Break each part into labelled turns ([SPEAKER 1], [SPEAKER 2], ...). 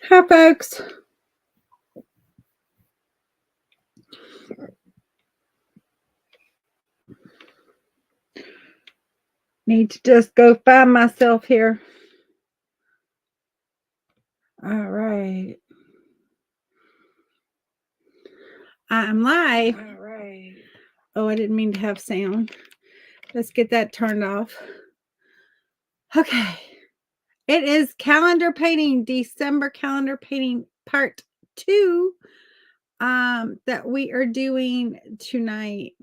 [SPEAKER 1] Hi, folks. Need to just go find myself here. All right. I'm live. All right. Oh, I didn't mean to have sound. Let's get that turned off. Okay. It is calendar painting, December calendar painting part 2 that we are doing tonight.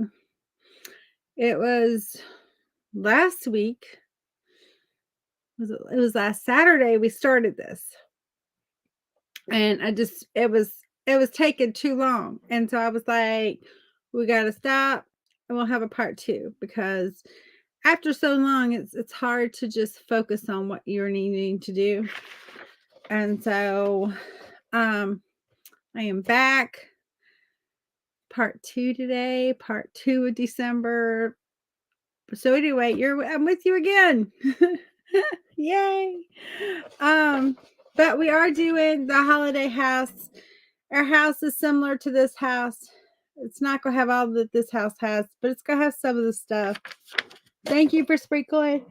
[SPEAKER 1] It was last week. It was last Saturday we started this. And it was taking too long. And so I was like, we got to stop and we'll have a part 2 because after so long it's hard to just focus on what you're needing to do. And so I am back, part 2 today, part 2 of December. So anyway, I'm with you again. Yay. But we are doing the holiday house. Our house is similar to this house. It's not going to have all that this house has, but it's going to have some of the stuff. Thank you for sprinkling.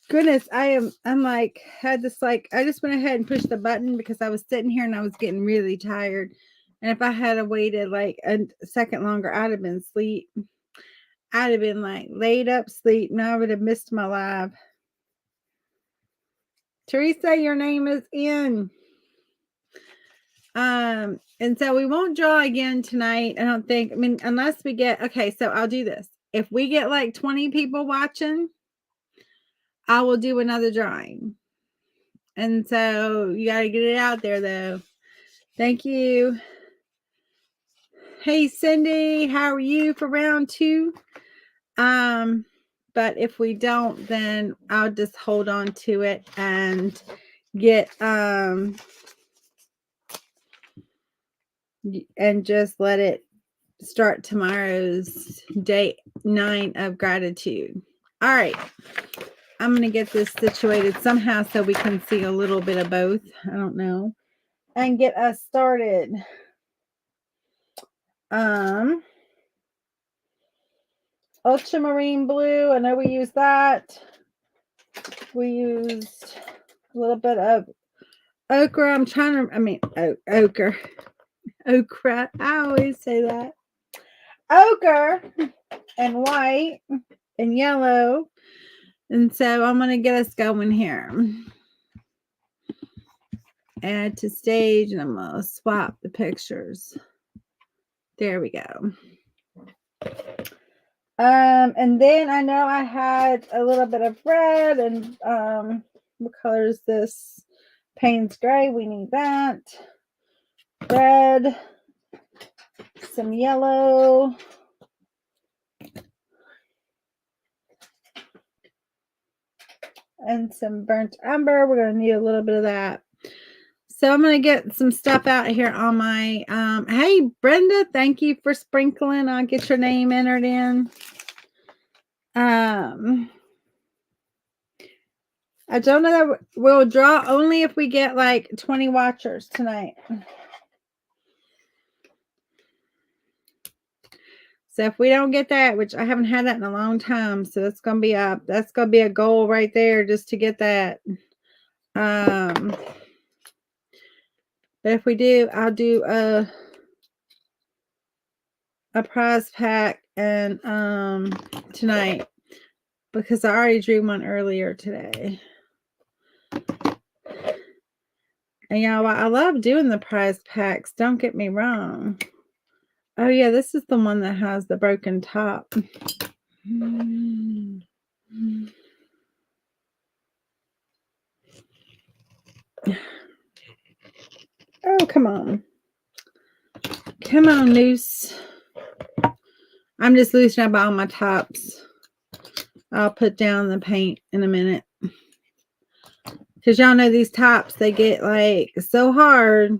[SPEAKER 1] Goodness, I'm like, I just went ahead and pushed the button because I was sitting here and I was getting really tired. And if I had waited like a second longer, I'd have been asleep. I'd have been like laid up sleep and I would have missed my live. Teresa, your name is in. And so we won't draw again tonight. I don't think, unless we get, okay, so I'll do this. If we get like 20 people watching, I will do another drawing. And so you got to get it out there though. Thank you. Hey, Cindy, how are you for round 2? But if we don't, then I'll just hold on to it and get, and just let it start tomorrow's day 9 of gratitude. All right. I'm going to get this situated somehow so we can see a little bit of both. I don't know. And get us started. Ultramarine blue. I know we used that. We used a little bit of ochre. Ochre. Okra. I always say that. Ochre and white and yellow. And so I'm going to get us going here. Add to stage, and I'm going to swap the pictures. There we go. And then I know I had a little bit of red and what color is this? Payne's gray. We need that. Red. Some yellow. And some burnt umber. We're going to need a little bit of that. So I'm going to get some stuff out here on my, hey, Brenda, thank you for sprinkling. I'll get your name entered in. I don't know that we'll draw only if we get like 20 watchers tonight. So if we don't get that, which I haven't had that in a long time, so that's going to be a goal right there just to get that. But if we do, I'll do a prize pack and tonight because I already drew one earlier today. And y'all, I love doing the prize packs. Don't get me wrong. Oh yeah, this is the one that has the broken top. Oh, come on. Come on, loose. I'm just loosening up all my tops. I'll put down the paint in a minute. Because y'all know these tops, they get like so hard.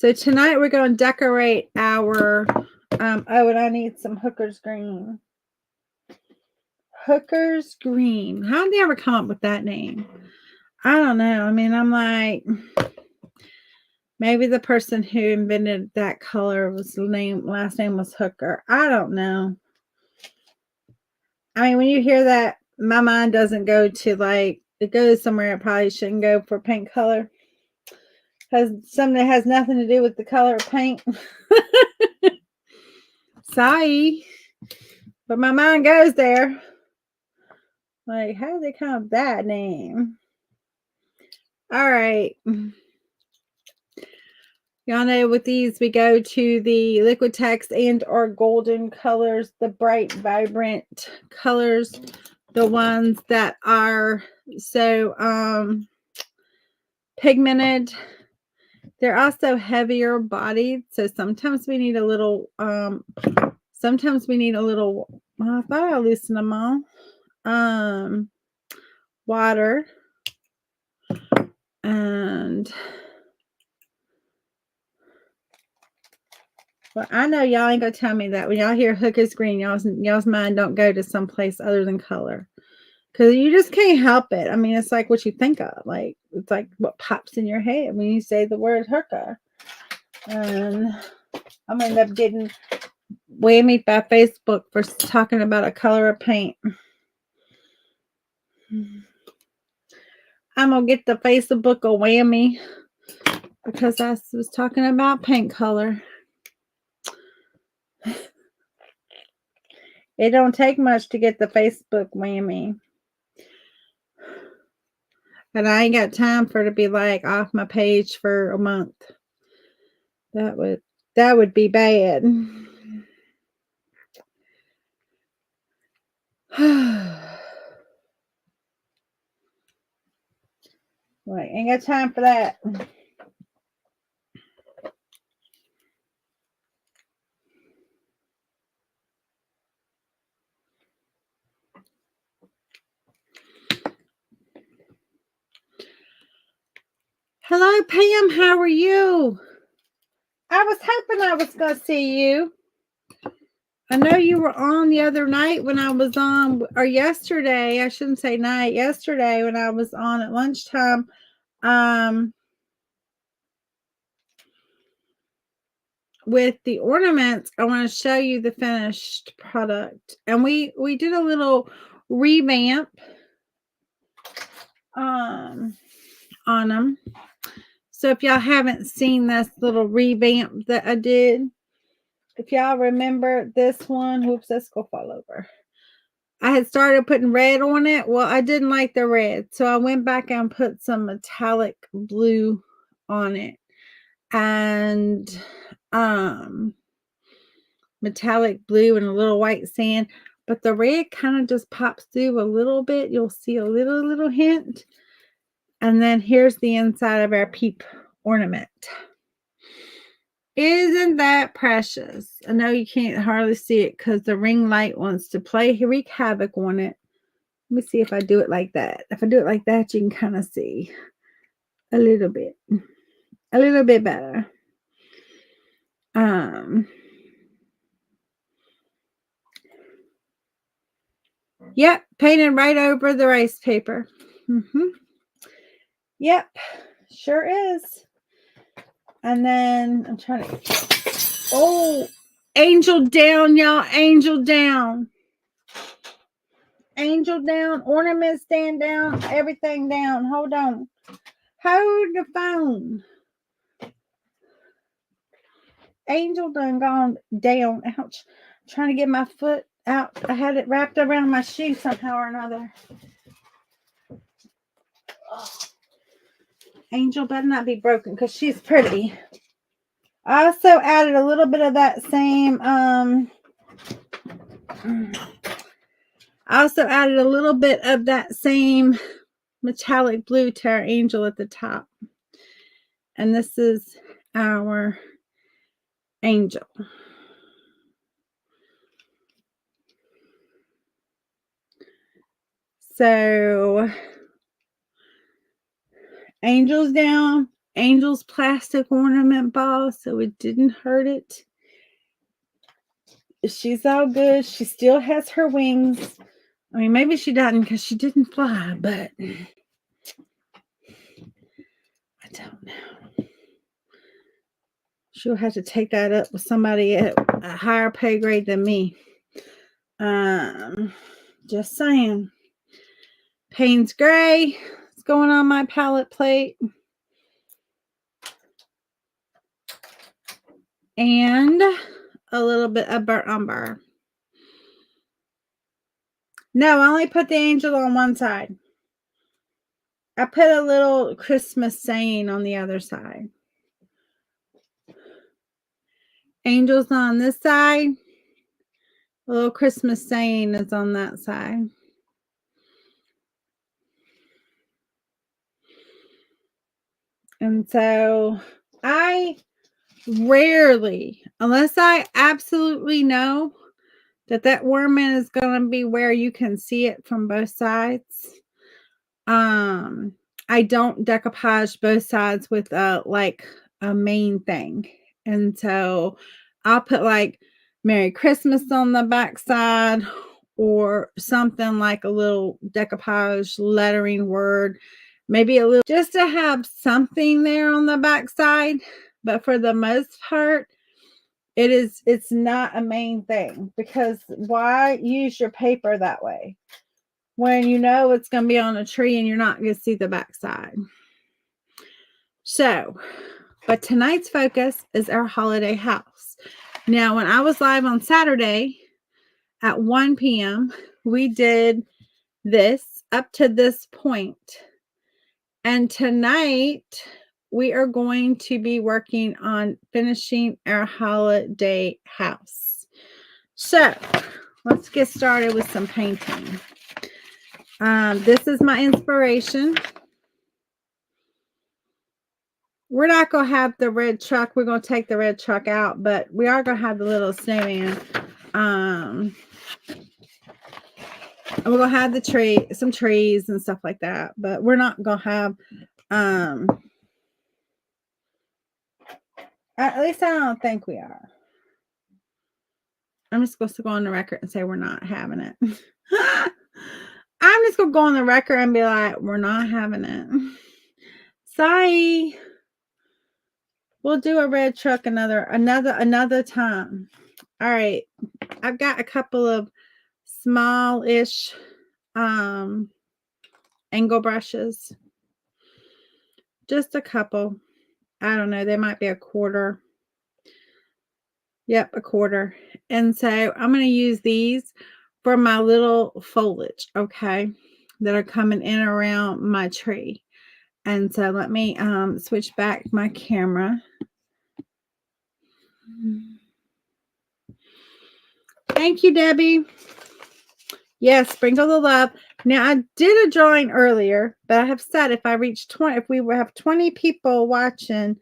[SPEAKER 1] So tonight we're going to decorate our, oh, and I need some Hooker's Green. Hooker's Green. How did they ever come up with that name? I don't know. I mean, I'm like, maybe the person who invented that color was last name was Hooker. I don't know. I mean, when you hear that, my mind doesn't go to like, it goes somewhere it probably shouldn't go for paint color. Has something that has nothing to do with the color of paint. Sorry. But my mind goes there. Like, how did they come up with that name? All right. Y'all know with these, we go to the Liquitex and or golden colors, the bright, vibrant colors, the ones that are so pigmented. They're also heavier bodied, so sometimes we need a little, well, I thought I loosened them all. Water. And well, I know y'all ain't gonna tell me that when y'all hear Hooker's Green, y'all's mind don't go to someplace other than color, because you just can't help it. I mean, it's like what you think of. Like, it's like what pops in your head when you say the word hooker. And I'm gonna end up getting whammied by Facebook for talking about a color of paint. I'm gonna get the Facebook a whammy because I was talking about paint color. It don't take much to get the Facebook whammy. And I ain't got time for it to be like off my page for a month. That would be bad. Like, ain't got time for that. Hello, Pam. How are you? I was hoping I was going to see you. I know you were on the other night when I was on, or yesterday. I shouldn't say night. Yesterday when I was on at lunchtime. With the ornaments, I want to show you the finished product. And we did a little revamp on them. So if y'all haven't seen this little revamp that I did, if y'all remember this one, whoops, let's go fall over. I had started putting red on it. Well, I didn't like the red, so I went back and put some metallic blue on it. And metallic blue and a little white sand, but the red kind of just pops through a little bit. You'll see a little hint. And then here's the inside of our peep ornament. Isn't that precious? I know you can't hardly see it because the ring light wants to wreak havoc on it. Let me see if I do it like that. If I do it like that, you can kind of see a little bit better. Yep, painted right over the rice paper. Yep, sure is. And then I'm trying to, oh, angel down, y'all, angel down. Angel down, ornaments stand down, everything down. Hold on. Hold the phone. Angel done gone down. Ouch. I'm trying to get my foot out. I had it wrapped around my shoe somehow or another. Angel better not be broken because she's pretty. I also added a little bit of that same metallic blue to our angel at the top. And this is our angel. So, angels down, Angel's plastic ornament ball, so it didn't hurt it. She's all good. She still has her wings. I mean, maybe she doesn't because she didn't fly, but I don't know. She'll have to take that up with somebody at a higher pay grade than me. Just saying. Payne's Gray is going on my palette plate. And a little bit of burnt umber. No, I only put the angel on one side. I put a little Christmas saying on the other side. Angels on this side. A little Christmas saying is on that side. And so I rarely, unless I absolutely know that that ornament is going to be where you can see it from both sides, I don't decoupage both sides with like a main thing. And so I'll put like Merry Christmas on the back side or something like a little decoupage lettering word, maybe a little, just to have something there on the back side. But for the most part, it's not a main thing, because why use your paper that way when you know it's going to be on a tree and you're not going to see the backside. So, but tonight's focus is our holiday house. Now, when I was live on Saturday at 1 p.m., we did this up to this point. And tonight, we are going to be working on finishing our holiday house. So, let's get started with some painting. This is my inspiration. We're not going to have the red truck. We're going to take the red truck out, but we are going to have the little snowman. And we're going to have the tree, some trees and stuff like that, but we're not going to have, at least I don't think we are. I'm just supposed to go on the record and say we're not having it. I'm just going to go on the record and be like, we're not having it. Sorry. We'll do a red truck another time. All right. I've got a couple of small-ish angle brushes. Just a couple. I don't know. They might be a quarter. Yep, a quarter. And so I'm going to use these for my little foliage, okay, that are coming in around my tree. And so let me switch back my camera. Thank you, Debbie. Yes, sprinkle the love. Now, I did a drawing earlier, but I have said if I reach 20, if we have 20 people watching,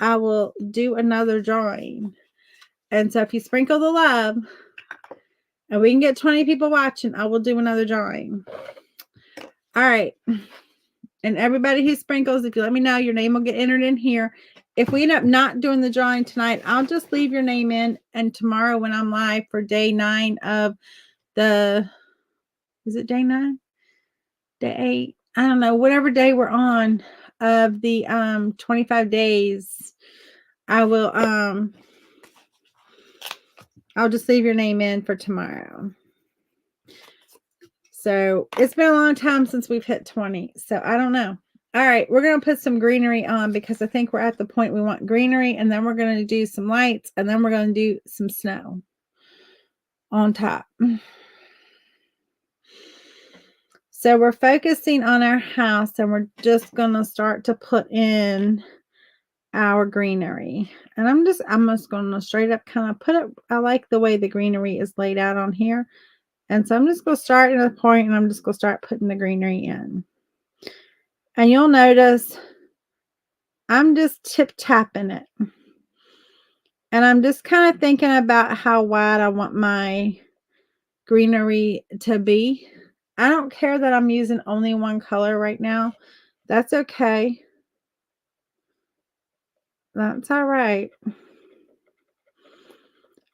[SPEAKER 1] I will do another drawing. And so if you sprinkle the love and we can get 20 people watching, I will do another drawing. All right. And everybody who sprinkles, if you let me know, your name will get entered in here. If we end up not doing the drawing tonight, I'll just leave your name in. And tomorrow when I'm live for day 9 of the, is it day 9? Day 8? I don't know, whatever day we're on of the 25 days, I will I'll just leave your name in for tomorrow. So it's been a long time since we've hit 20. So I don't know. All right, we're going to put some greenery on because I think we're at the point we want greenery, and then we're going to do some lights, and then we're going to do some snow on top. So we're focusing on our house, and we're just going to start to put in our greenery. And I'm just going to straight up kind of put it. I like the way the greenery is laid out on here. And so I'm just going to start at a point, and I'm just going to start putting the greenery in. And you'll notice I'm just tip-tapping it. And I'm just kind of thinking about how wide I want my greenery to be. I don't care that I'm using only one color right now. That's okay. That's all right.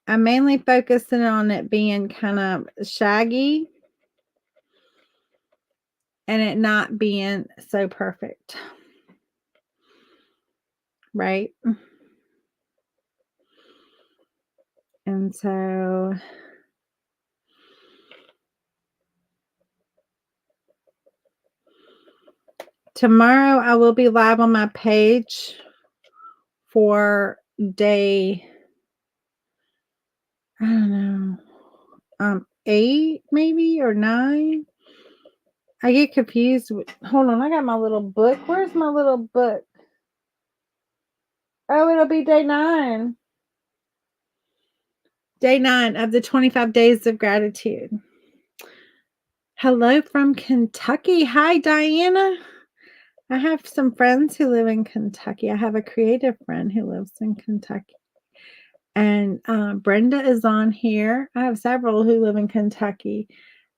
[SPEAKER 1] I'm mainly focusing on it being kind of shaggy and it not being so perfect, right? And so tomorrow I will be live on my page for day, I don't know, 8 maybe or 9. I get confused with, hold on, I got my little book. Where's my little book? Oh, it'll be day 9. Day 9 of the 25 days of gratitude. Hello from Kentucky. Hi, Diana. I have some friends who live in Kentucky. I have a creative friend who lives in Kentucky. And Brenda is on here. I have several who live in Kentucky.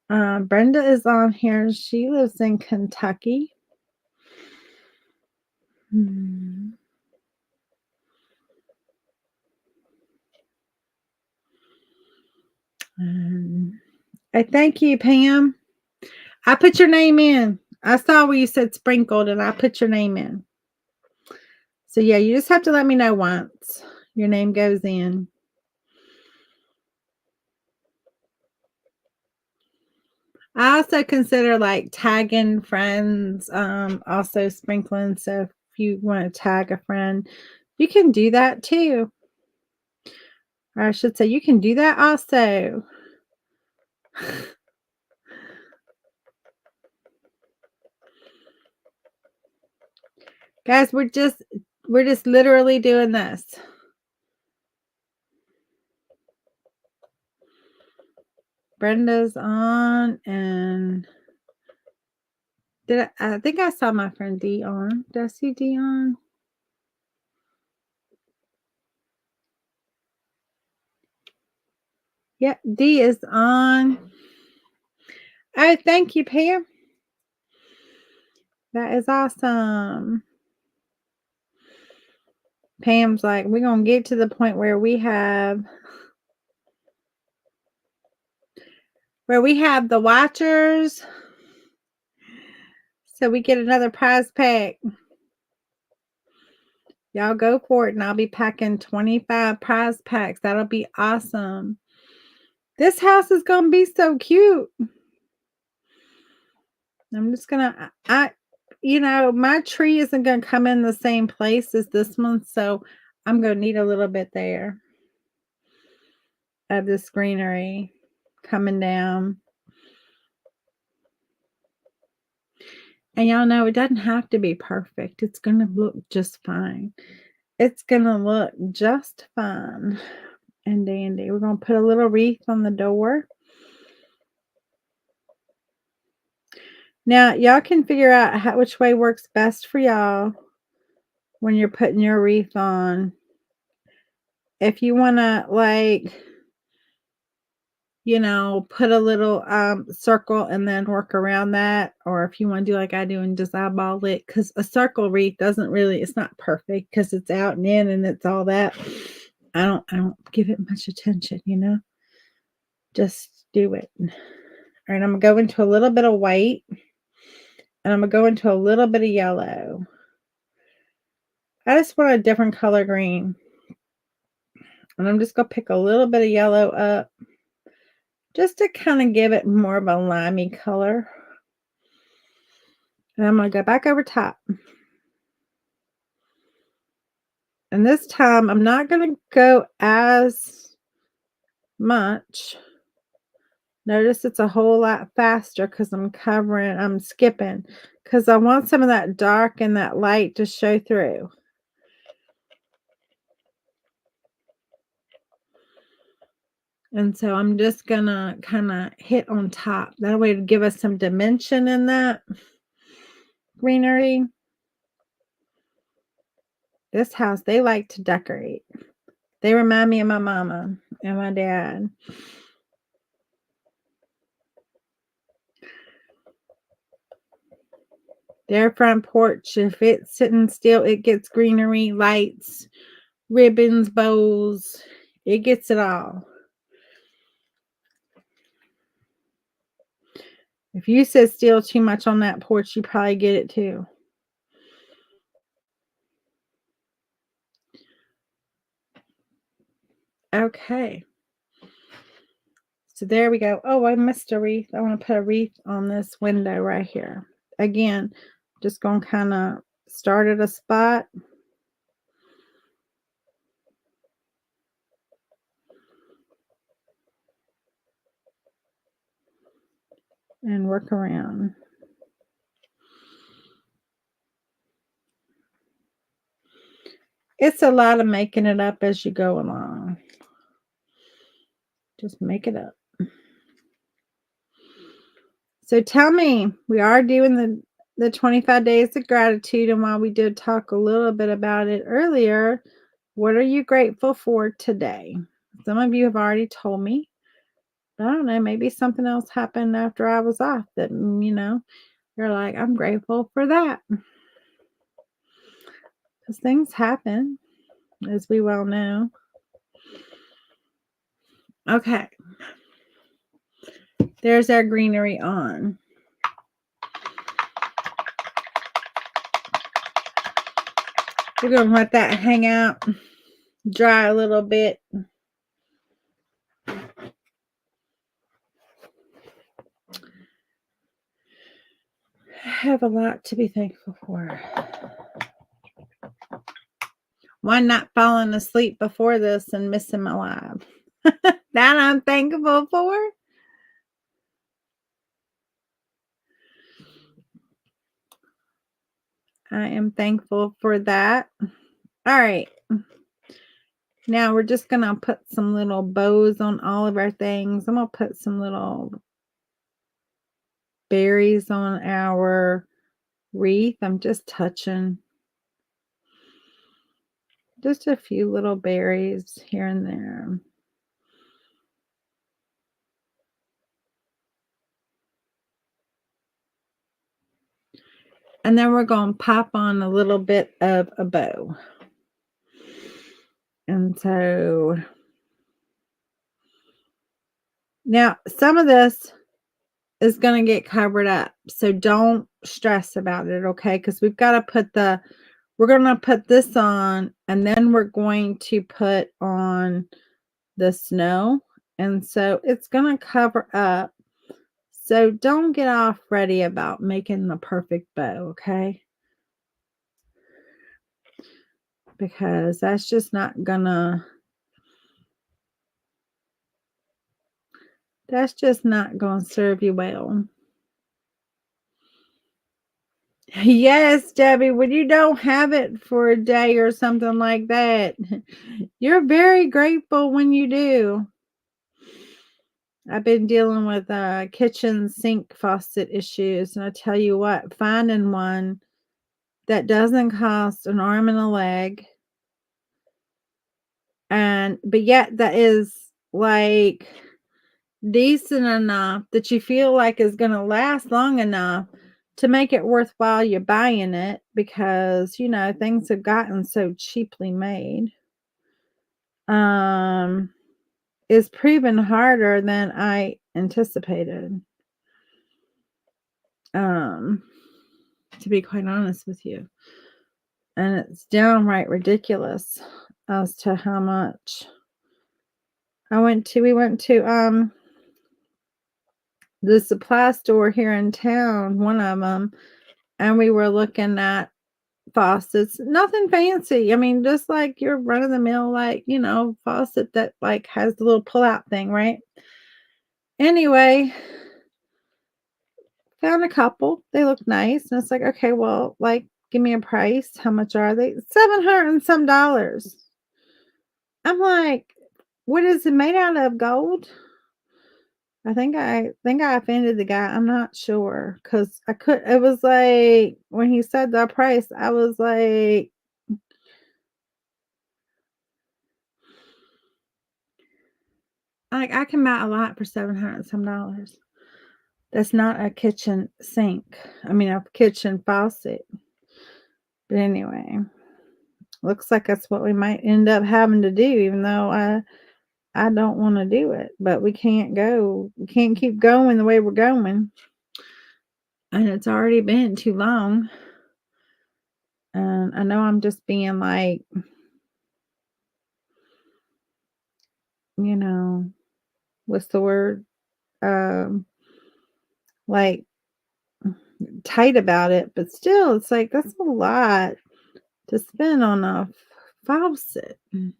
[SPEAKER 1] Brenda is on here. She lives in Kentucky. I thank you, Pam. I put your name in. I saw where you said sprinkled, and I put your name in. So yeah, you just have to let me know once your name goes in. I also consider like tagging friends, also sprinkling. So if you want to tag a friend, you can do that too. Or I should say, you can do that also. Guys, we're just literally doing this. Brenda's on, and I think I saw my friend D on. Did I see D on? Yep, D is on. Oh, thank you, Pam. That is awesome. Pam's like, we're going to get to the point where we have the watchers. So we get another prize pack. Y'all go for it, and I'll be packing 25 prize packs. That'll be awesome. This house is going to be so cute. I'm just going to, my tree isn't going to come in the same place as this one. So I'm going to need a little bit there of this greenery coming down. And y'all know it doesn't have to be perfect. It's going to look just fine. It's going to look just fine and dandy. We're going to put a little wreath on the door. Now, y'all can figure out which way works best for y'all when you're putting your wreath on. If you want to, like, put a little circle and then work around that, or if you want to do like I do and just eyeball it, because a circle wreath it's not perfect because it's out and in and it's all that. I don't give it much attention, just do it. All right, I'm gonna go into a little bit of white, and I'm gonna go into a little bit of yellow. I just want a different color green, and I'm just gonna pick a little bit of yellow up just to kind of give it more of a limey color. And I'm going to go back over top. And this time, I'm not going to go as much. Notice it's a whole lot faster because I'm skipping. Because I want some of that dark and that light to show through. And so I'm just going to kind of hit on top. That way to give us some dimension in that greenery. This house, they like to decorate. They remind me of my mama and my dad. Their front porch, if it's sitting still, it gets greenery, lights, ribbons, bows. It gets it all. If you sit still too much on that porch, you probably get it too. Okay. So there we go. Oh, I missed a wreath. I want to put a wreath on this window right here. Again, just going to kind of start at a spot. And work around. It's a lot of making it up as you go along. Just make it up. So tell me, we are doing the 25 days of gratitude, and while we did talk a little bit about it earlier, what are you grateful for today? Some of you have already told me. I don't know, maybe something else happened after I was off that, you're like, I'm grateful for that. Because things happen, as we well know. Okay. There's our greenery on. We're going to let that hang out, dry a little bit. I have a lot to be thankful for. One, not falling asleep before this and missing my live. That I'm thankful for. I am thankful for that. All right. Now we're just going to put some little bows on all of our things. I'm going to put some little berries on our wreath. I'm just touching just a few little berries here and there. And then we're going to pop on a little bit of a bow. And so now some of this is going to get covered up. So don't stress about it, okay? Because we're going to put this on, and then we're going to put on the snow. And so it's going to cover up. So don't get all fretty about making the perfect bow, okay? Because that's just not gonna serve you well. Yes, Debbie, when you don't have it for a day or something like that, you're very grateful when you do. I've been dealing with kitchen sink faucet issues, and I tell you what, finding one that doesn't cost an arm and a leg, but yet that is like decent enough that you feel like is going to last long enough to make it worthwhile you buying it, because things have gotten so cheaply made, is proven harder than I anticipated, to be quite honest with you. And it's downright ridiculous as to how much. We went to the supply store here in town, one of them, and we were looking at faucets, nothing fancy. I mean, just like your run of the mill, faucet that has the little pull out thing, right? Anyway, found a couple. They look nice. And it's like, okay, well, give me a price. How much are they? $700 and some dollars. I'm like, what is it made out of? Gold? I think I offended the guy. I'm not sure, because it was like when he said the price, I was like, I can buy a lot for $700 and some dollars. That's not a kitchen sink. I mean, a kitchen faucet. But anyway, looks like that's what we might end up having to do, even though I don't want to do it. But we can't go. We can't keep going the way we're going. And it's already been too long. And I know I'm just being like, you know, what's the word? Like tight about it, but still, it's like that's a lot to spend on a faucet. And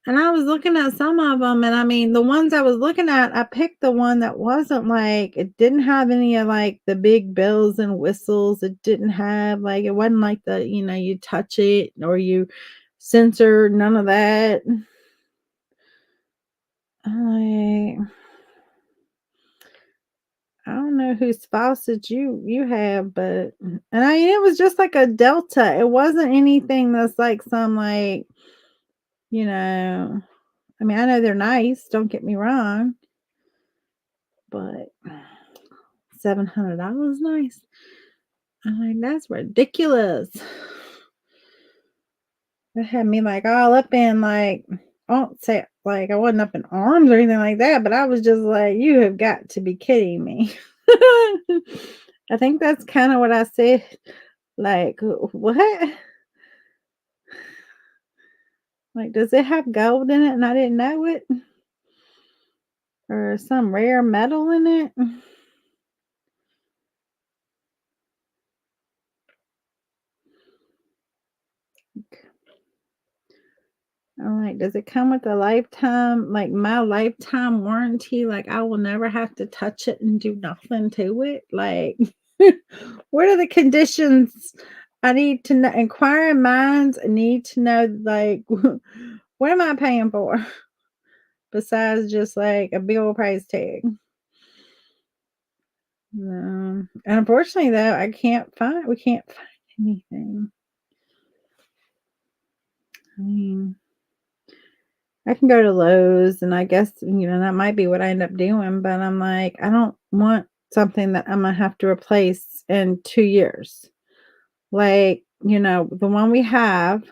[SPEAKER 1] I was looking at some of them, and I mean, the ones I was looking at, I picked the one that wasn't like it didn't have any of like the big bells and whistles. It didn't have like it wasn't like the, you touch it or you censor, none of that. I I don't know whose faucet you have, but and it was just like a Delta. It wasn't anything that's like some like, you know, I mean, I know they're nice, don't get me wrong, but $700 nice. I'm like, that's ridiculous. That had me like all up in like, I won't say like I wasn't up in arms or anything like that, but I was just like, you have got to be kidding me. I think that's kind of what I said. Like, what? Like, does it have gold in it and I didn't know it? Or some rare metal in it? I'm like, does it come with a lifetime, like my lifetime warranty? Like, I will never have to touch it and do nothing to it? Like, what are the conditions I need to know? Inquiring minds need to know, like, what am I paying for besides just like a big old price tag? No. And unfortunately, though, we can't find anything. I mean, I can go to Lowe's and I guess, that might be what I end up doing, but I'm like, I don't want something that I'm gonna have to replace in 2 years. Like, the one we have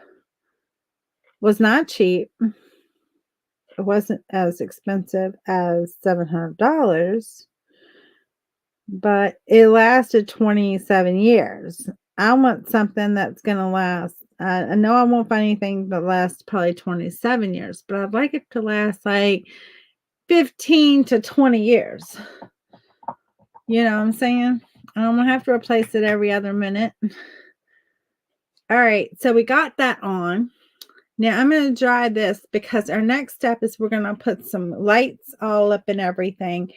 [SPEAKER 1] was not cheap. It wasn't as expensive as $700, but it lasted 27 years. I want something that's gonna last. I know I won't find anything that lasts probably 27 years, but I'd like it to last like 15 to 20 years. You know what I'm saying? I don't want to have to replace it every other minute. All right, so we got that on. Now I'm going to dry this because our next step is we're going to put some lights all up and everything.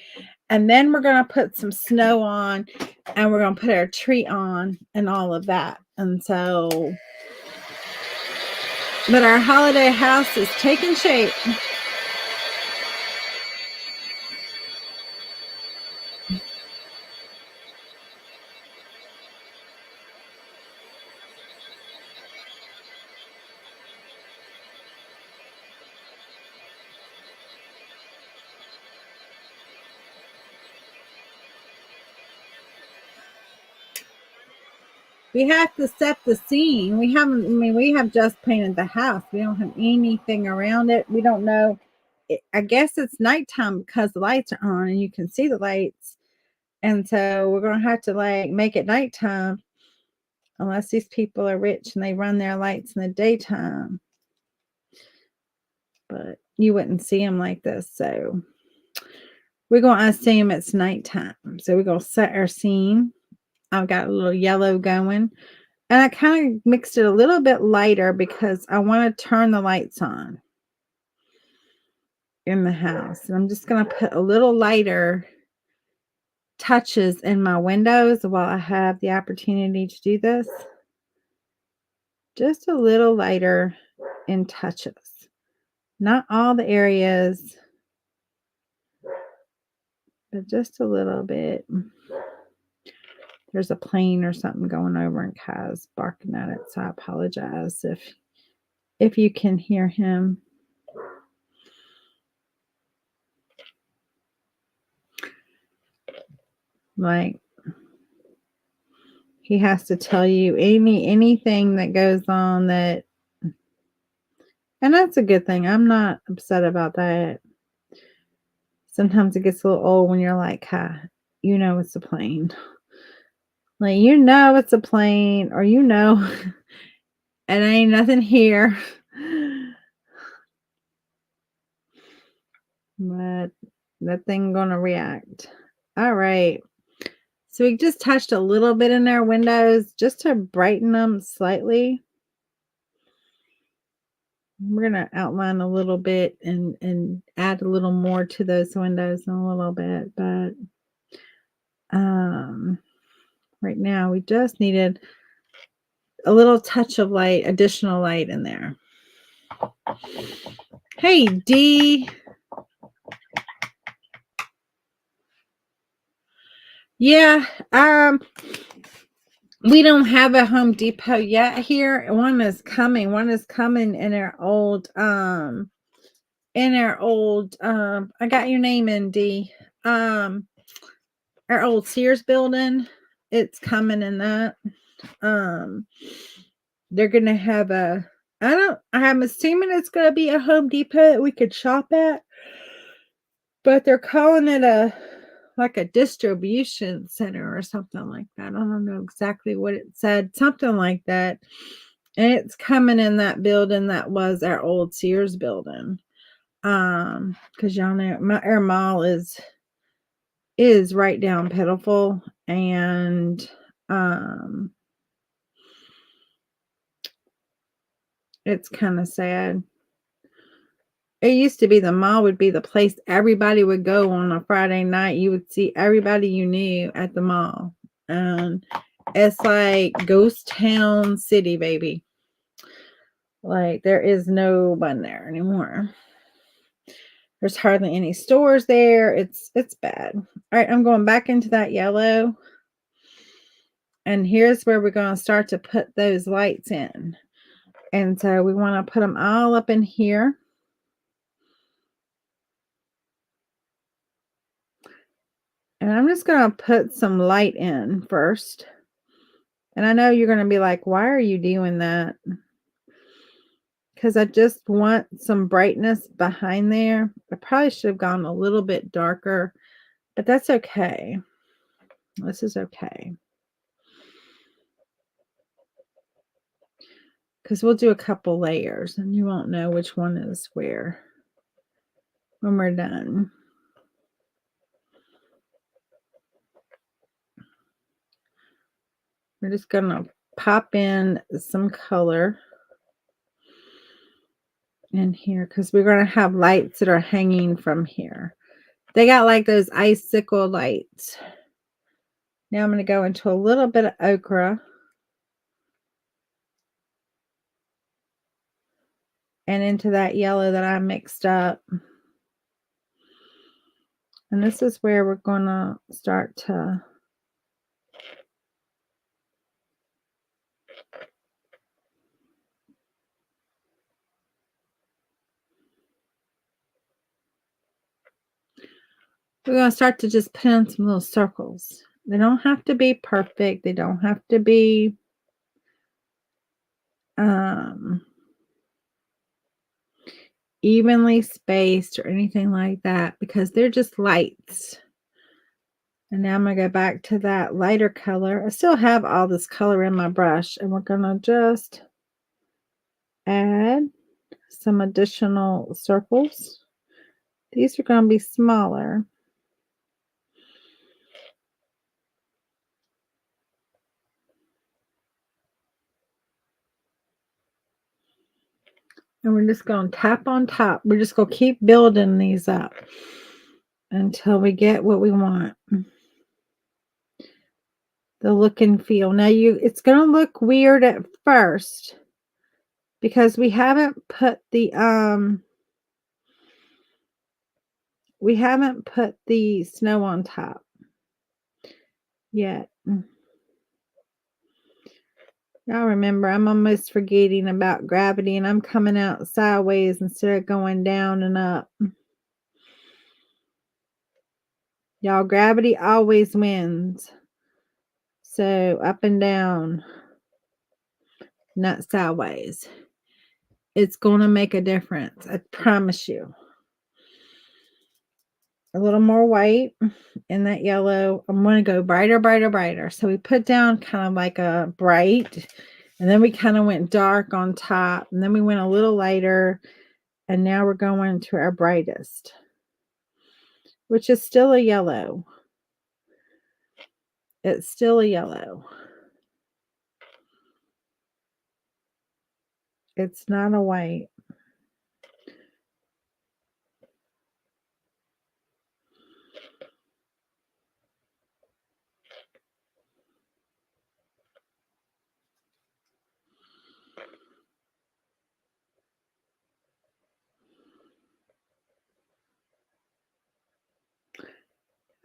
[SPEAKER 1] And then we're going to put some snow on and we're going to put our tree on and all of that. And so, but our holiday house is taking shape. We have to set the scene. We have just painted the house. We don't have anything around it. We don't know. I guess it's nighttime because the lights are on and you can see the lights. And so we're going to have to like make it nighttime unless these people are rich and they run their lights in the daytime. But you wouldn't see them like this. So we're going to assume it's nighttime. So we're going to set our scene. I've got a little yellow going. And I kind of mixed it a little bit lighter because I want to turn the lights on in the house. And I'm just going to put a little lighter touches in my windows while I have the opportunity to do this. Just a little lighter in touches. Not all the areas, but just a little bit. There's a plane or something going over and Kai's barking at it, so I apologize if you can hear him. Like, he has to tell you anything that goes on that, and that's a good thing. I'm not upset about that. Sometimes it gets a little old when you're like, "Ha, you know it's a plane." Like, you know it's a plane, or you know, and ain't nothing here. But that thing gonna react. All right. So we just touched a little bit in our windows just to brighten them slightly. We're gonna outline a little bit and add a little more to those windows in a little bit, but um right now we just needed a little touch of light, additional light in there. Hey D. Yeah, we don't have a Home Depot yet here. One is coming. One is coming in our old I got your name in D. Our old Sears building. It's coming in that. They're gonna have I'm assuming it's gonna be a Home Depot that we could shop at, but they're calling it like a distribution center or something like that. I don't know exactly what it said, something like that. And it's coming in that building that was our old Sears building. Because y'all know our mall is right down Pitiful, and it's kind of sad. It used to be the mall would be the place everybody would go on a Friday night. You would see everybody you knew at the mall. And it's like ghost town city, baby. Like, there is no one there anymore. There's hardly any stores there. It's bad. All right, I'm going back into that yellow. And here's where we're going to start to put those lights in. And so we want to put them all up in here. And I'm just going to put some light in first. And I know you're going to be like, why are you doing that? Because I just want some brightness behind there. I probably should have gone a little bit darker, but that's okay. This is okay. Because we'll do a couple layers and you won't know which one is where when we're done. We're just going to pop in some color in here because we're going to have lights that are hanging from here. They got like those icicle lights. Now I'm going to go into a little bit of ochre. And into that yellow that I mixed up. And this is where we're going to start to just put in some little circles. They don't have to be perfect. They don't have to be evenly spaced or anything like that, because they're just lights. And now I'm going to go back to that lighter color. I still have all this color in my brush, and we're going to just add some additional circles. These are going to be smaller. And we're just going to tap on top. We're just going to keep building these up until we get what we want. The look and feel. Now it's going to look weird at first because we haven't put the snow on top yet. Y'all remember, I'm almost forgetting about gravity, and I'm coming out sideways instead of going down and up. Y'all, gravity always wins. So up and down, not sideways. It's going to make a difference. I promise you. A little more white in that yellow. I'm going to go brighter, brighter, brighter. So we put down kind of like a bright, and then we kind of went dark on top, and then we went a little lighter, and now we're going to our brightest, which is still a yellow. It's still a yellow. It's not a white.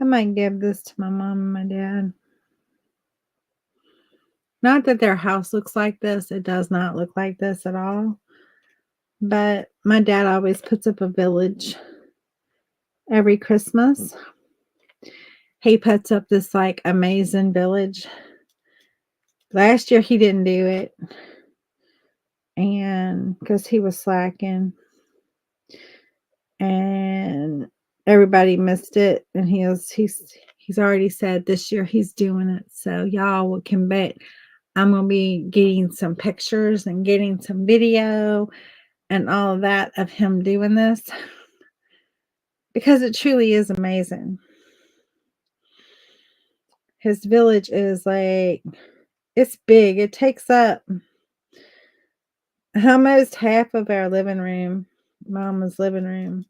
[SPEAKER 1] I might give this to my mom and my dad. Not that their house looks like this. It does not look like this at all. But my dad always puts up a village every Christmas. He puts up this like amazing village. Last year he didn't do it, and because he was slacking, and everybody missed it. And he's already said this year he's doing it. So y'all can bet I'm gonna be getting some pictures and getting some video and all of that of him doing this, because it truly is amazing. His village is like, it's big. It takes up almost half of our living room, Mama's living room.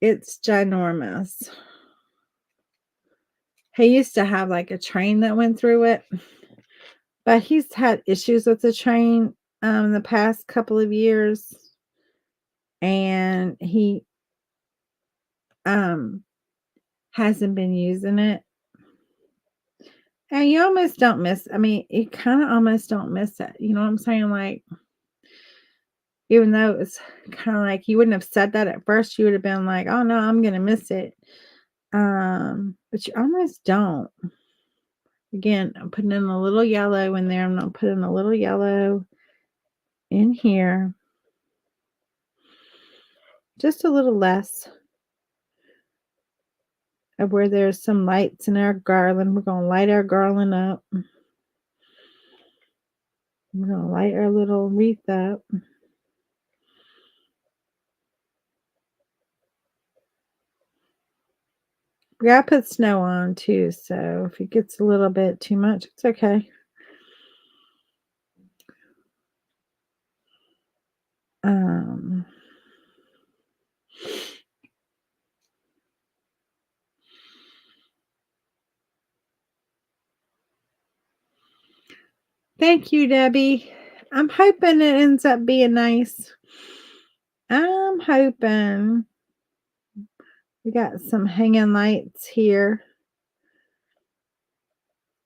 [SPEAKER 1] It's ginormous. He used to have like a train that went through it, but he's had issues with the train the past couple of years, and he hasn't been using it. And you almost don't miss, I mean, you kind of almost don't miss it. You know what I'm saying? Like, even though it's kind of like you wouldn't have said that at first, you would have been like, oh no, I'm gonna miss it. But you almost don't. Again, I'm putting in a little yellow in there. I'm gonna put in a little yellow in here. Just a little less of where there's some lights in our garland. We're gonna light our garland up. We're gonna light our little wreath up. We gotta put snow on too, so if it gets a little bit too much, it's okay. Thank you, Debbie. I'm hoping it ends up being nice. I'm hoping. We got some hanging lights here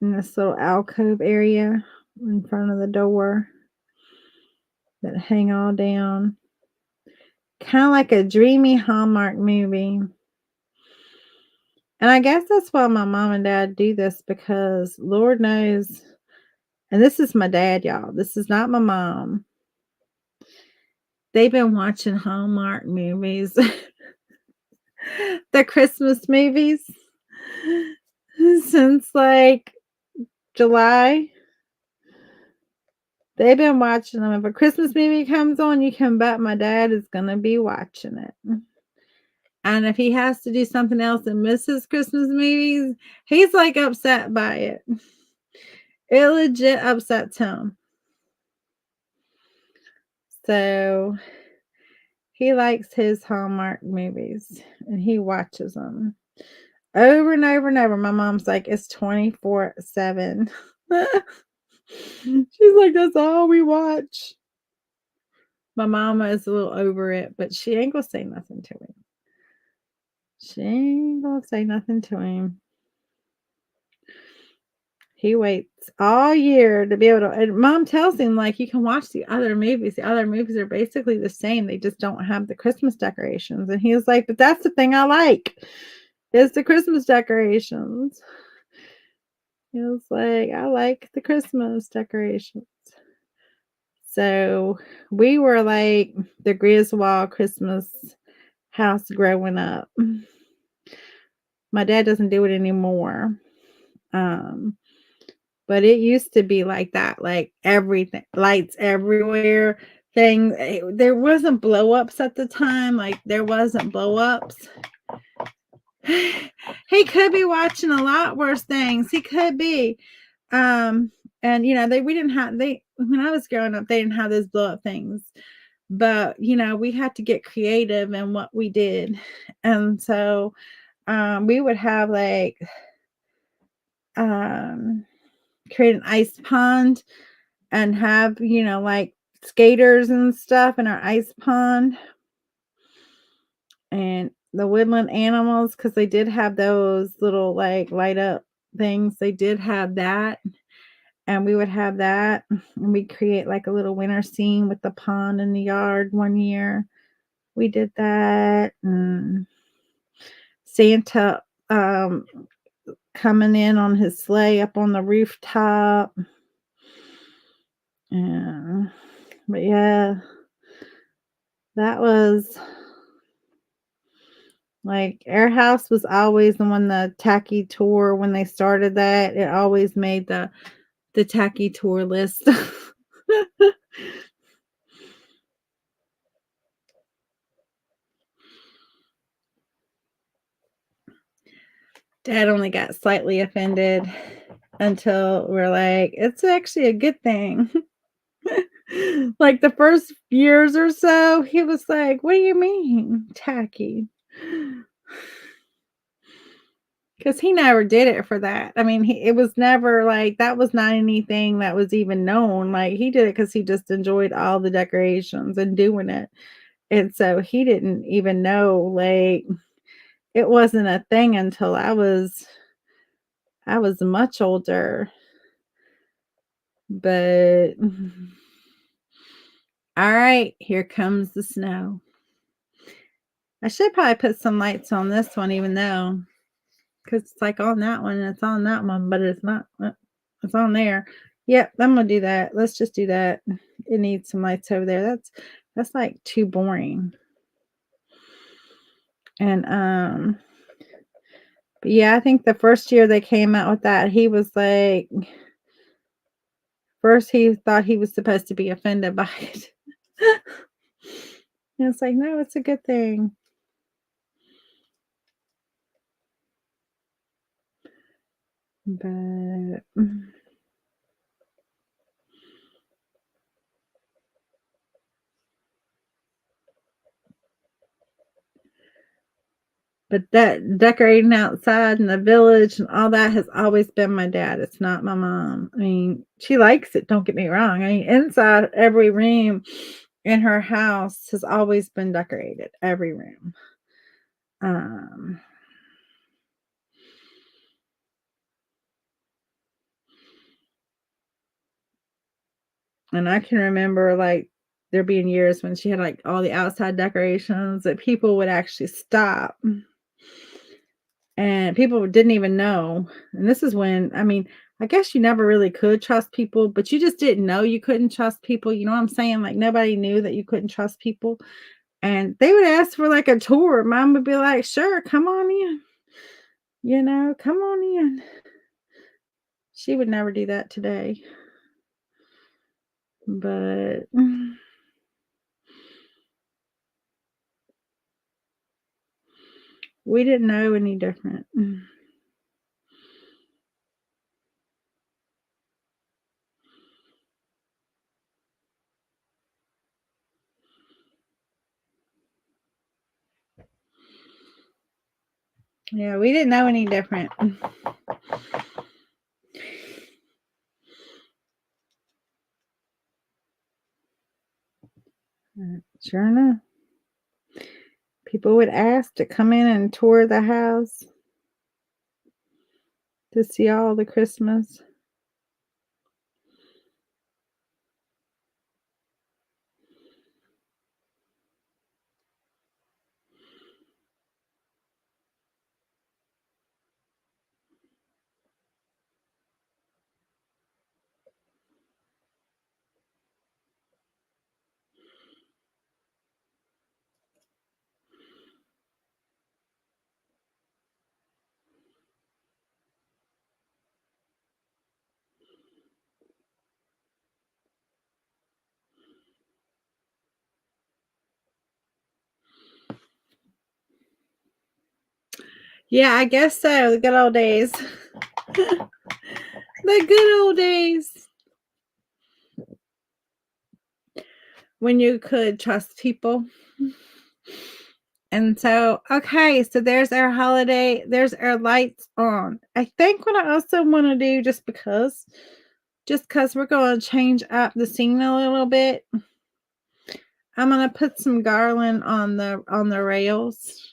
[SPEAKER 1] in this little alcove area in front of the door that hang all down. Kind of like a dreamy Hallmark movie. And I guess that's why my mom and dad do this, because Lord knows, and this is my dad, y'all. This is not my mom. They've been watching Hallmark movies, the Christmas movies, since like July. They've been watching them. If a Christmas movie comes on, you can bet my dad is going to be watching it. And if he has to do something else and misses Christmas movies, he's like upset by it. It legit upsets him. So he likes his Hallmark movies and he watches them over and over and over. My mom's like, it's 24/7. She's like, that's all we watch. My mama is a little over it, but she ain't gonna say nothing to him. She ain't gonna say nothing to him. He waits all year to be able to, and mom tells him, like, "You can watch the other movies. The other movies are basically the same. They just don't have the Christmas decorations." And he was like, "But that's the thing I like, is the Christmas decorations." He was like, "I like the Christmas decorations." So, we were like the Griswold Christmas house growing up. My dad doesn't do it anymore. Um, but it used to be like that, like everything, lights everywhere, there wasn't blow ups at the time, like there wasn't blow ups. He could be watching a lot worse things. He could be. Um, and we didn't have they when I was growing up, they didn't have those blow up things. But we had to get creative in what we did. And so we would have like um create an ice pond and have, like skaters and stuff in our ice pond, and the woodland animals, because they did have those little like light up things. They did have that, and we would have that, and we create like a little winter scene with the pond in the yard one year. We did that, and Santa coming in on his sleigh up on the rooftop. Yeah. But yeah, that was like Air House was always on the tacky tour when they started that. It always made the tacky tour list. Dad only got slightly offended until we're like, it's actually a good thing. Like the first years or so, he was like, "What do you mean tacky?" Because he never did it for that. I mean, it was never like that was not anything that was even known. Like he did it because he just enjoyed all the decorations and doing it. And so he didn't even know, like, it wasn't a thing until I was much older. But all right, here comes the snow. I should probably put some lights on this one, even though, because it's like on that one and it's on that one, but it's not. It's on there. Yep, I'm gonna do that. Let's just do that. It needs some lights over there. That's like too boring. And but yeah, I think the first year they came out with that, he was like, first he thought he was supposed to be offended by it. And it's like, no, it's a good thing. But that decorating outside in the village and all that has always been my dad. It's not my mom. I mean, she likes it, don't get me wrong. I mean, inside every room in her house has always been decorated, every room. Um, and I can remember like there being years when she had like all the outside decorations that people would actually stop, and people didn't even know. And this is when, I mean, I guess you never really could trust people, but you just didn't know you couldn't trust people. You know what I'm saying? Like nobody knew that you couldn't trust people. And they would ask for like a tour. Mom would be like, "Sure, come on in. Come on in." She would never do that today. But we didn't know any different. Yeah, we didn't know any different. Sure enough, people would ask to come in and tour the house to see all the Christmas. Yeah, I guess so. The good old days. The good old days when you could trust people. And so, okay, so there's our holiday. There's our lights on. I think what I also want to do, just because we're going to change up the scene a little bit, I'm going to put some garland on the rails.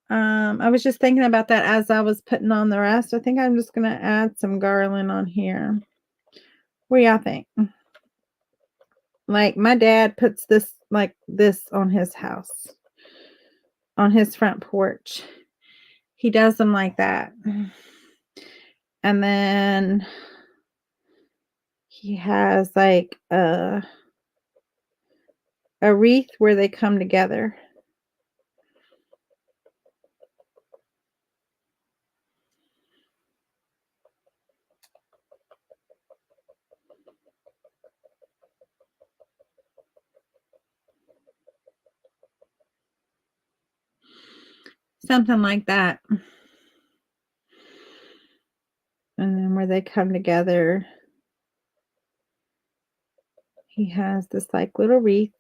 [SPEAKER 1] I was just thinking about that as I was putting on the rest. I think I'm just going to add some garland on here. What do y'all think? Like my dad puts this like this on his house, on his front porch. He does them like that. And then he has like a wreath where they come together. Something like that. And then where they come together, he has this like little wreath.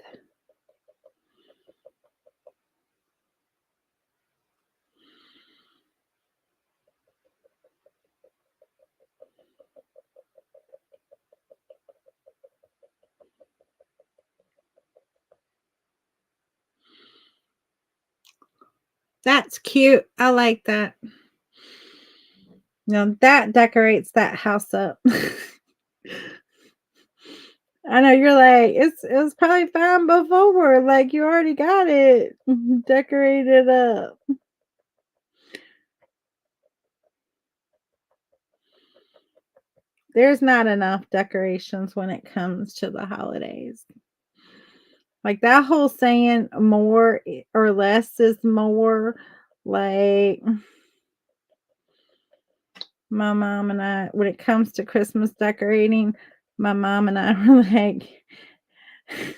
[SPEAKER 1] That's cute. I like that. Now that decorates that house up. I know you're like, it was probably fine before. Like you already got it decorated up. There's not enough decorations when it comes to the holidays. Like that whole saying more or less is more, like my mom and I, when it comes to Christmas decorating, my mom and I were like, because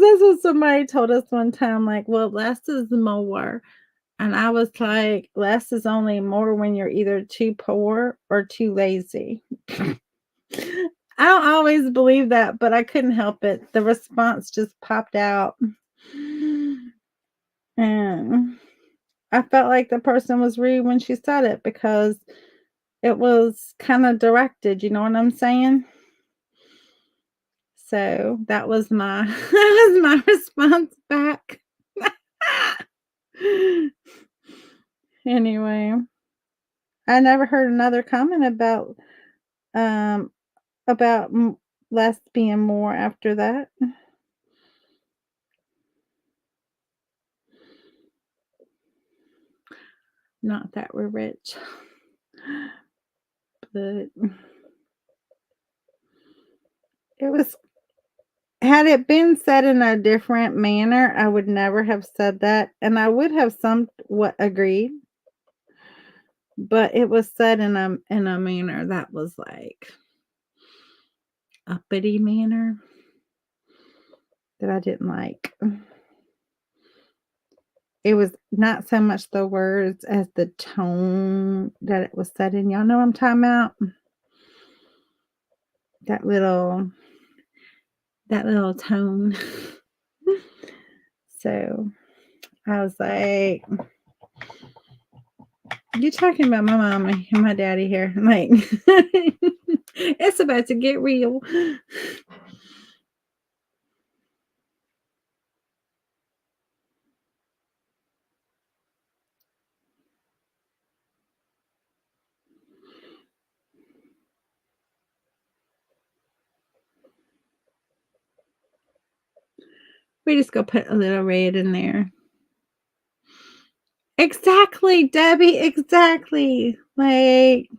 [SPEAKER 1] that's what somebody told us one time, like, well, less is more. And I was like, less is only more when you're either too poor or too lazy. I don't always believe that, but I couldn't help it. The response just popped out. And I felt like the person was rude when she said it because it was kind of directed, you know what I'm saying? So that was my that was my response back. Anyway, I never heard another comment um about less being more after that. Not that we're rich, but it was, had it been said in a different manner, I would never have said that, and I would have somewhat agreed, but it was said in a manner that was like uppity manner that I didn't like. It was not so much the words as the tone that it was said in. Y'all know what I'm talking about? That little that little tone. So I was like, "You're talking about my mama and my daddy here. Like, it's about to get real." We just go put a little red in there. Exactly, Debbie, exactly. Like,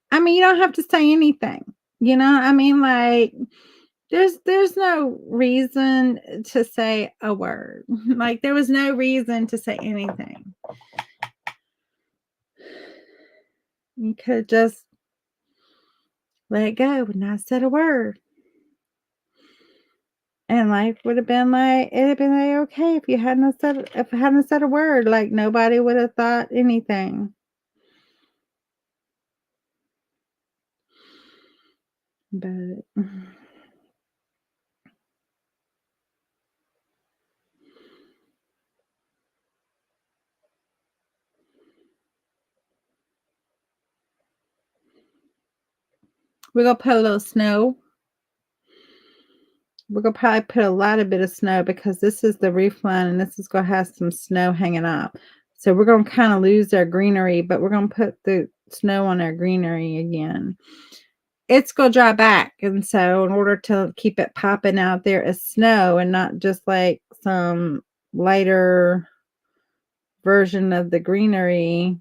[SPEAKER 1] I mean, you don't have to say anything. You know, I mean, like, there's no reason to say a word. Like, there was no reason to say anything. You could just let it go and not said a word. And life would have been like it'd have been like, okay if you hadn't said if I hadn't said a word, like nobody would have thought anything. But we're gonna put a little snow. We're gonna probably put a lot of bit of snow because this is the roof line and this is gonna have some snow hanging up. So we're gonna kind of lose our greenery, but we're gonna put the snow on our greenery again. It's gonna dry back, and so in order to keep it popping out there as snow and not just like some lighter version of the greenery,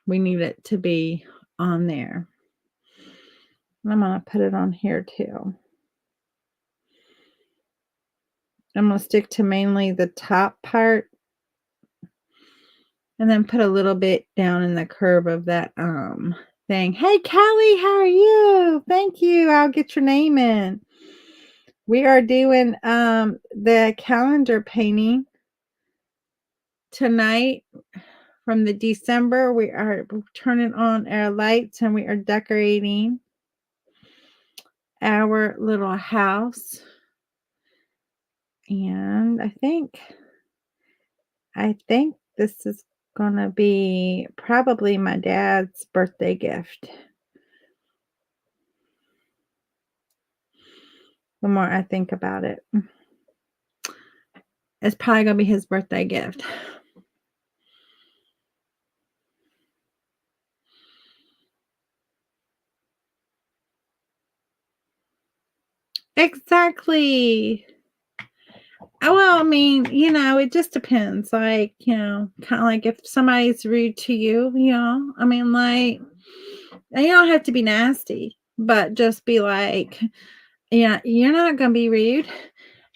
[SPEAKER 1] we need it to be on there. I'm gonna put it on here too. I'm gonna stick to mainly the top part and then put a little bit down in the curve of that thing. Hey Kelly, how are you? Thank you. I'll get your name in. We are doing the calendar painting tonight from the December. We are turning on our lights and we are decorating our little house. And I think this is gonna be probably my dad's birthday gift. The more I think about it, it's probably gonna be his birthday gift. Exactly. Well, I mean, it just depends. Like, kind of like if somebody's rude to you, I mean, like, and you don't have to be nasty, but just be like, yeah, you're not gonna be rude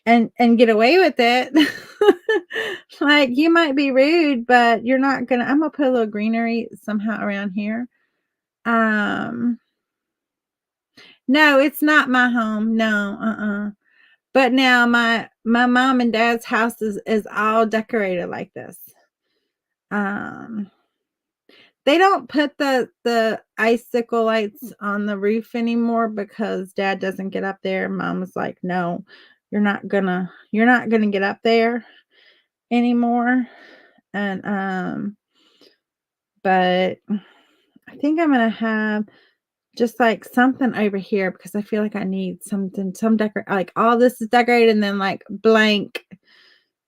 [SPEAKER 1] and get away with it. Like you might be rude, but you're not gonna. I'm gonna put a little greenery somehow around here. Um, no, it's not my home. No, But now my mom and dad's house is all decorated like this. Um, they don't put the icicle lights on the roof anymore because dad doesn't get up there. Mom was like, "No, you're not gonna get up there anymore." And but I think I'm gonna have just like something over here because I feel like I need something, some decor like all this is decorated and then like blank.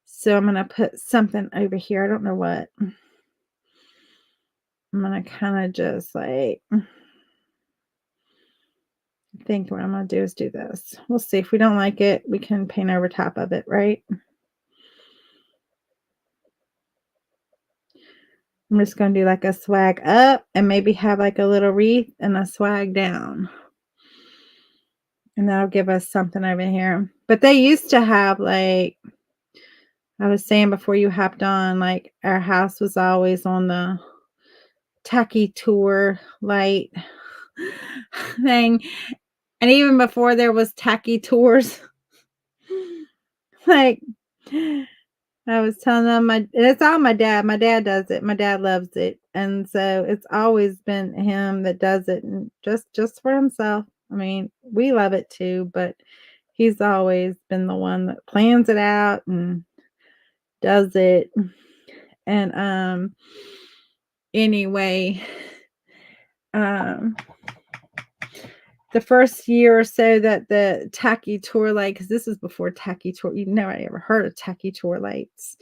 [SPEAKER 1] So I'm gonna put something over here. I don't know what. I'm gonna kind of just like think what I'm gonna do is do this. We'll see. If we don't like it, we can paint over top of it, right? I'm just gonna do like a swag up and maybe have like a little wreath and a swag down. And that'll give us something over here. But they used to have like I was saying before you hopped on, like our house was always on the tacky tour light thing. And even before there was tacky tours, like I was telling them and it's all my dad. My dad does it. My dad loves it. And so it's always been him that does it and just for himself. I mean, we love it too, but he's always been the one that plans it out and does it. And anyway, um the first year or so that the tacky tour light, because this is before tacky tour, you never ever heard of tacky tour lights,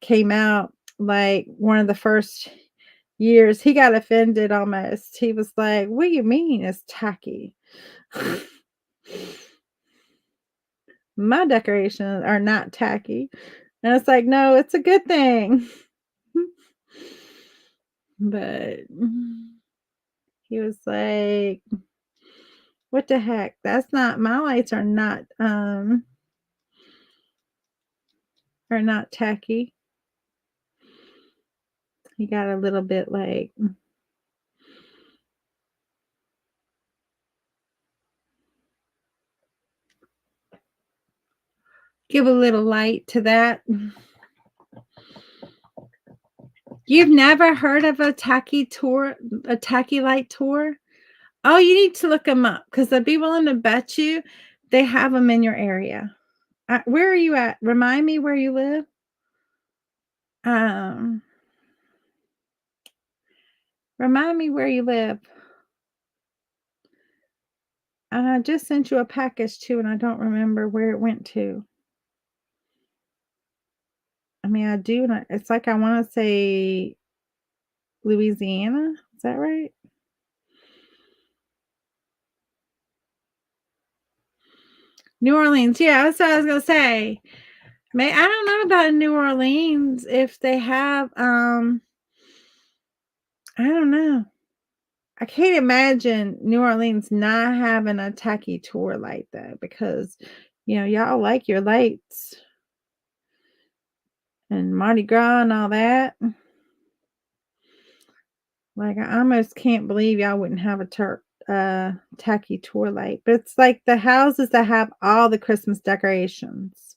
[SPEAKER 1] came out, like one of the first years, he got offended almost. He was like, "What do you mean it's tacky? My decorations are not tacky." And it's like, no, it's a good thing. But he was like, what the heck? That's not my lights are not tacky. He got a little bit like Give a little light to that. You've never heard of a tacky tour, a tacky light tour? Oh, you need to look them up because I'd be willing to bet you they have them in your area. Where are you at? Remind me where you live. Um, Remind me where you live. I just sent you a package too, and I don't remember where it went to. I mean, I do, and it's like I want to say Louisiana. Is that right? New Orleans. Yeah, that's what I was gonna say. I don't know about New Orleans if they have. I don't know. I can't imagine New Orleans not having a tacky tour like that because, y'all like your lights and Mardi Gras and all that. Like, I almost can't believe y'all wouldn't have a tacky tour light. But it's like the houses that have all the Christmas decorations,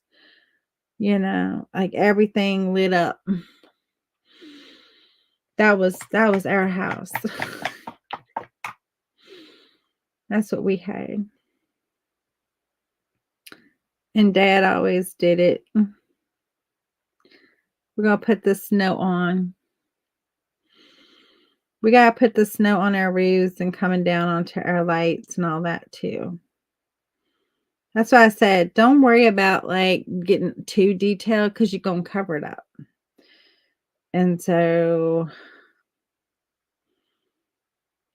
[SPEAKER 1] like everything lit up. That was our house. That's what we had. And Dad always did it. We're gonna put the snow on. We gotta put the snow on our roofs and coming down onto our lights and all that too. That's why I said don't worry about like getting too detailed because you're gonna cover it up. And so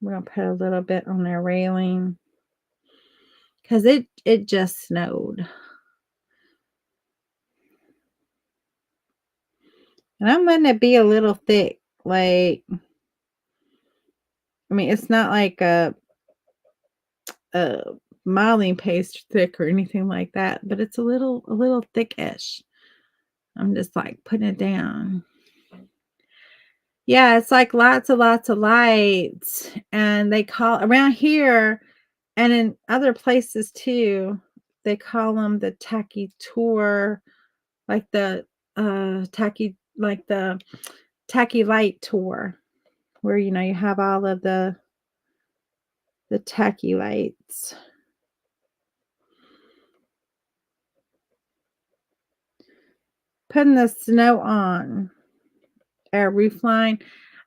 [SPEAKER 1] we're gonna put a little bit on our railing because it just snowed. And I'm letting it be a little thick. Like, I mean, it's not like a modeling paste thick or anything like that, but it's a little thickish. I'm just like putting it down. Yeah, it's like lots of lights, and they call around here and in other places too, they call them the tacky tour, like the tacky light tour, where you have all of the tacky lights. Putting the snow on our roof line.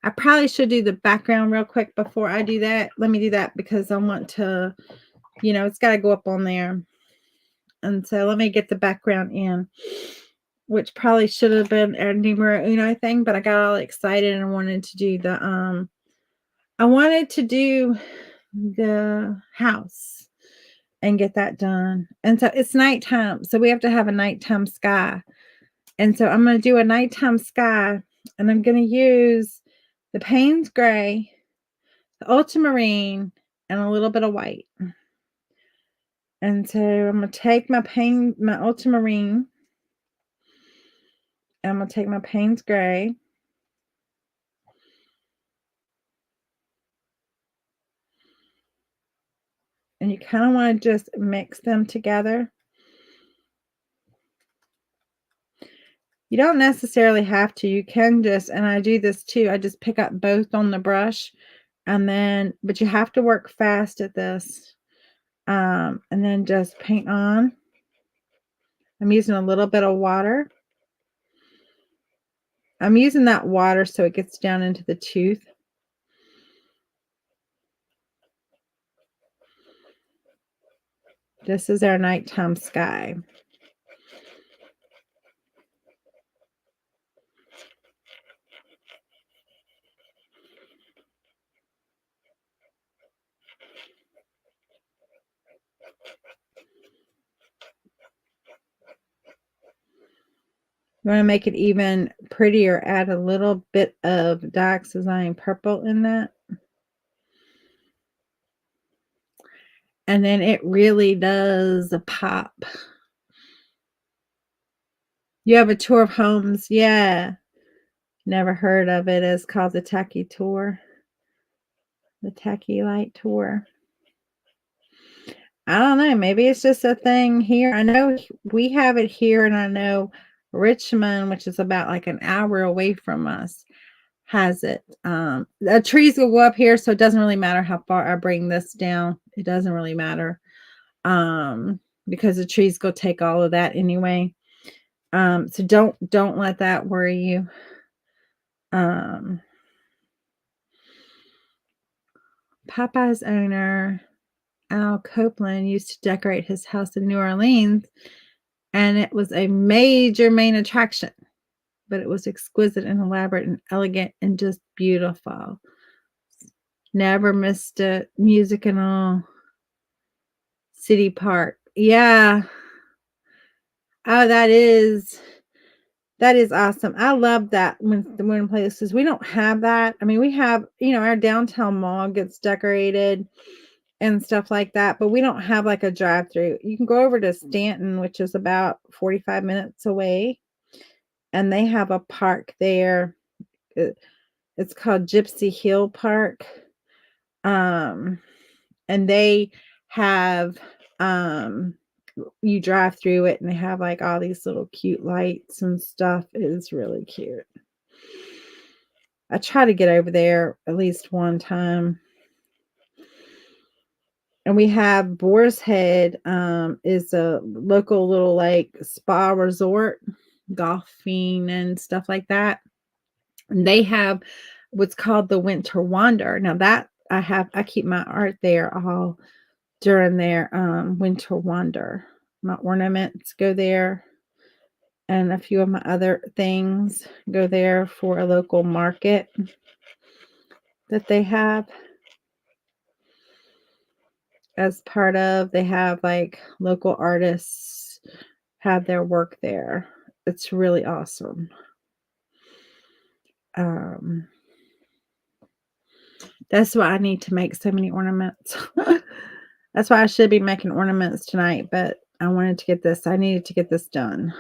[SPEAKER 1] I probably should do the background real quick before I do that. Let me do that because I want to, it's got to go up on there. And so let me get the background in, which probably should have been a numero uno thing, but I got all excited and wanted to do the house and get that done. And so it's nighttime. So we have to have a nighttime sky. And so I'm going to do a nighttime sky, and I'm going to use the Payne's Gray, the ultramarine, and a little bit of white. And so I'm going to take my ultramarine, and I'm going to take my Payne's Gray. And you kind of want to just mix them together. You don't necessarily have to. You can just, and I do this too, I just pick up both on the brush, but you have to work fast at this. And then just paint on. I'm using a little bit of water. I'm using that water so it gets down into the tooth. This is our nighttime sky. You want to make it even prettier, add a little bit of dioxazine purple in that. And then it really does pop. You have a tour of homes? Yeah. Never heard of it. It's called the Tacky Tour. The Tacky Light Tour. I don't know, maybe it's just a thing here. I know we have it here, and I know Richmond, which is about like an hour away from us, has it. The trees will go up here, so it doesn't really matter how far I bring this down. It doesn't really matter. Because the trees go take all of that anyway. So don't let that worry you. Um, Popeye's owner, Al Copeland, used to decorate his house in New Orleans, and it was a major main attraction. But it was exquisite and elaborate and elegant and just beautiful. Never missed it. Music and all. City Park. Yeah. Oh, that is awesome. I love that when places we don't have that. I mean, we have, our downtown mall gets decorated and stuff like that, but we don't have like a drive-through. You can go over to Stanton, which is about 45 minutes away, and they have a park there. It's called Gypsy Hill Park. Um, and they have you drive through it, and they have like all these little cute lights and stuff. It is really cute. I try to get over there at least one time. And we have Boar's Head, is a local little like spa resort, golfing and stuff like that. And they have what's called the Winter Wander. Now that I keep my art there all during their Winter Wander. My ornaments go there, and a few of my other things go there for a local market that they have as part of. They have like local artists have their work there. It's really awesome. Um, that's why I need to make so many ornaments. That's why I should be making ornaments tonight, but I wanted to get this. I needed to get this done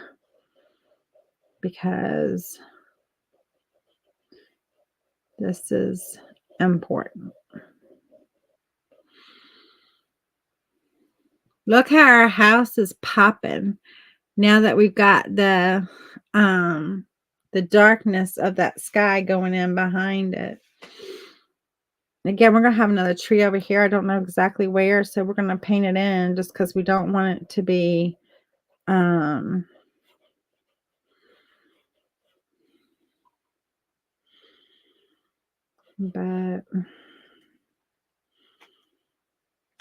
[SPEAKER 1] because this is important. Look how our house is popping now that we've got the darkness of that sky going in behind it. Again, we're gonna have another tree over here. I don't know exactly where, so we're gonna paint it in just because we don't want it to be but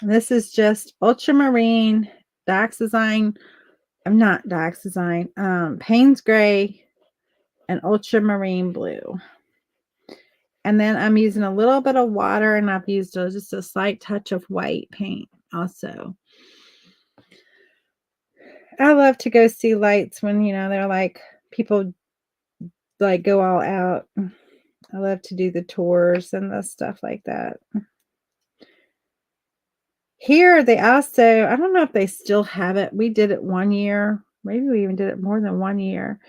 [SPEAKER 1] this is just ultramarine dioxazine. I'm not dioxazine, Payne's gray and ultramarine blue. And then I'm using a little bit of water, and I've used just a slight touch of white paint also. I love to go see lights when, they're like people like go all out. I love to do the tours and the stuff like that. Here they also, I don't know if they still have it. We did it one year. Maybe we even did it more than 1 year.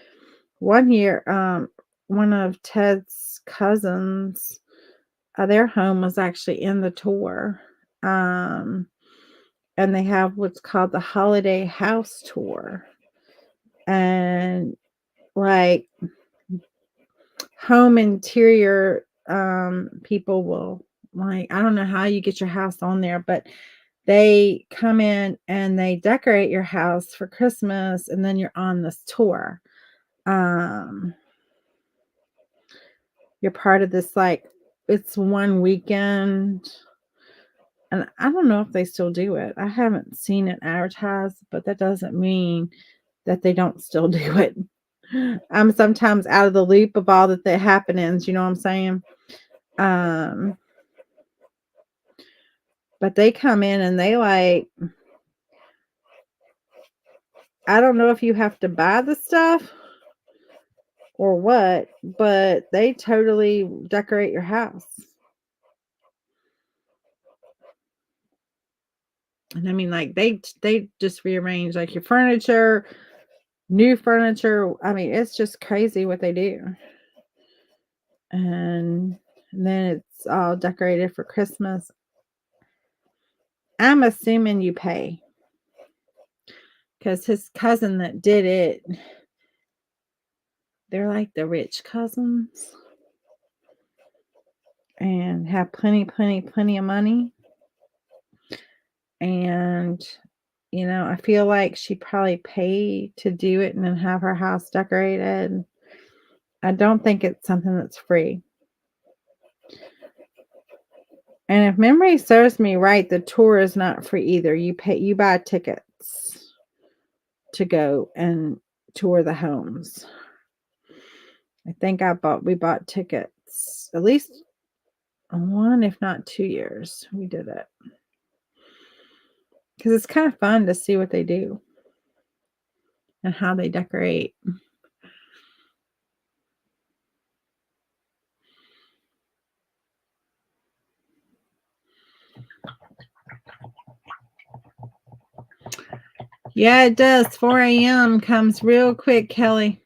[SPEAKER 1] One year, one of Ted's cousins, their home was actually in the tour. And they have what's called the Holiday House Tour. And like home interior people will, like, I don't know how you get your house on there, but they come in and they decorate your house for Christmas, and then you're on this tour. You're part of this, like, it's one weekend, and I don't know if they still do it. I haven't seen it advertised, but that doesn't mean that they don't still do it. I'm sometimes out of the loop of all that happenings, you know what I'm saying? But they come in and they like, I don't know if you have to buy the stuff or what, but they totally decorate your house. And I mean, like they just rearrange like your furniture, new furniture. I mean, it's just crazy what they do. And then it's all decorated for Christmas. I'm assuming you pay because his cousin that did it, they're like the rich cousins and have plenty of money. And, I feel like she probably paid to do it and then have her house decorated. I don't think it's something that's free. And if memory serves me right, the tour is not free either. You buy tickets to go and tour the homes. I think we bought tickets at least 1, if not 2 years. We did it. Because it's kind of fun to see what they do and how they decorate. Yeah, it does. 4 a.m. comes real quick, Kelly.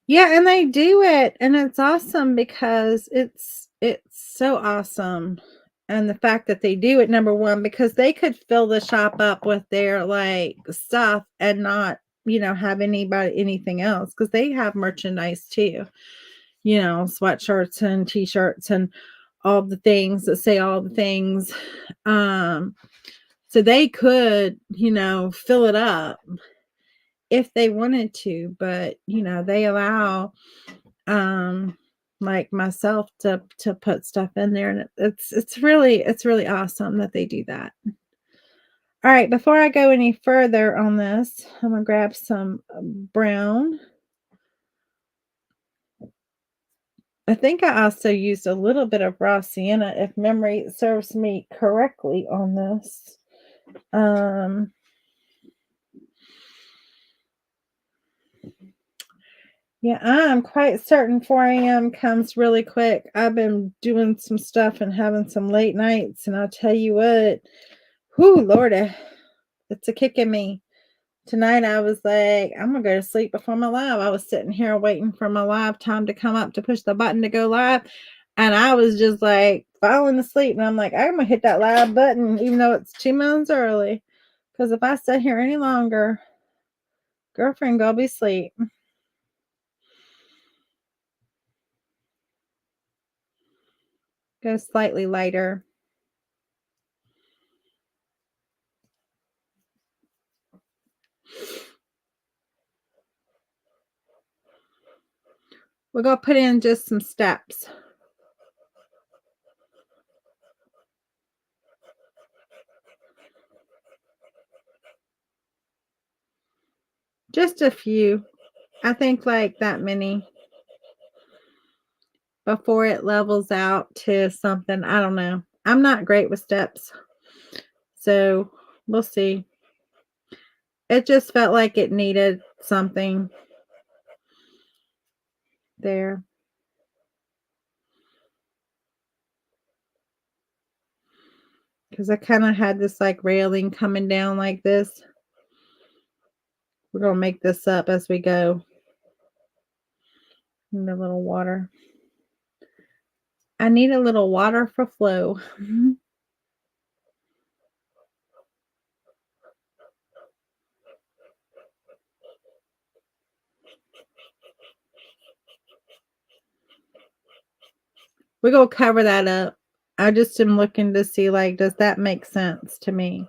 [SPEAKER 1] Yeah, and they do it, and it's awesome because it's so awesome. And the fact that they do it, number one, because they could fill the shop up with their like stuff and not, have anything else because they have merchandise too. Sweatshirts and t-shirts and all the things that say all the things. So they could, fill it up if they wanted to, but they allow like myself to put stuff in there, and it's really awesome that they do that. All right, before I go any further on this, I'm gonna grab some brown. I think I also used a little bit of raw sienna, if memory serves me correctly on this. Yeah, I'm quite certain 4 a.m. comes really quick. I've been doing some stuff and having some late nights, and I'll tell you what, whoo, Lordy, it's a kicking me. Tonight I was like, I'm gonna go to sleep before my live. I was sitting here waiting for my live time to come up to push the button to go live. And I was just like falling asleep. And I'm like, I'm gonna hit that live button, even though it's 2 minutes early. Because if I sit here any longer, girlfriend gonna be asleep. Go slightly lighter. We're gonna put in just some steps. Just a few. I think like that many before it levels out to something. I don't know. I'm not great with steps. So we'll see. It just felt like it needed something there. Because I kind of had this like railing coming down like this. We're going to make this up as we go. Need a little water. I need a little water for flow. We're going to cover that up. I just am looking to see, like, does that make sense to me?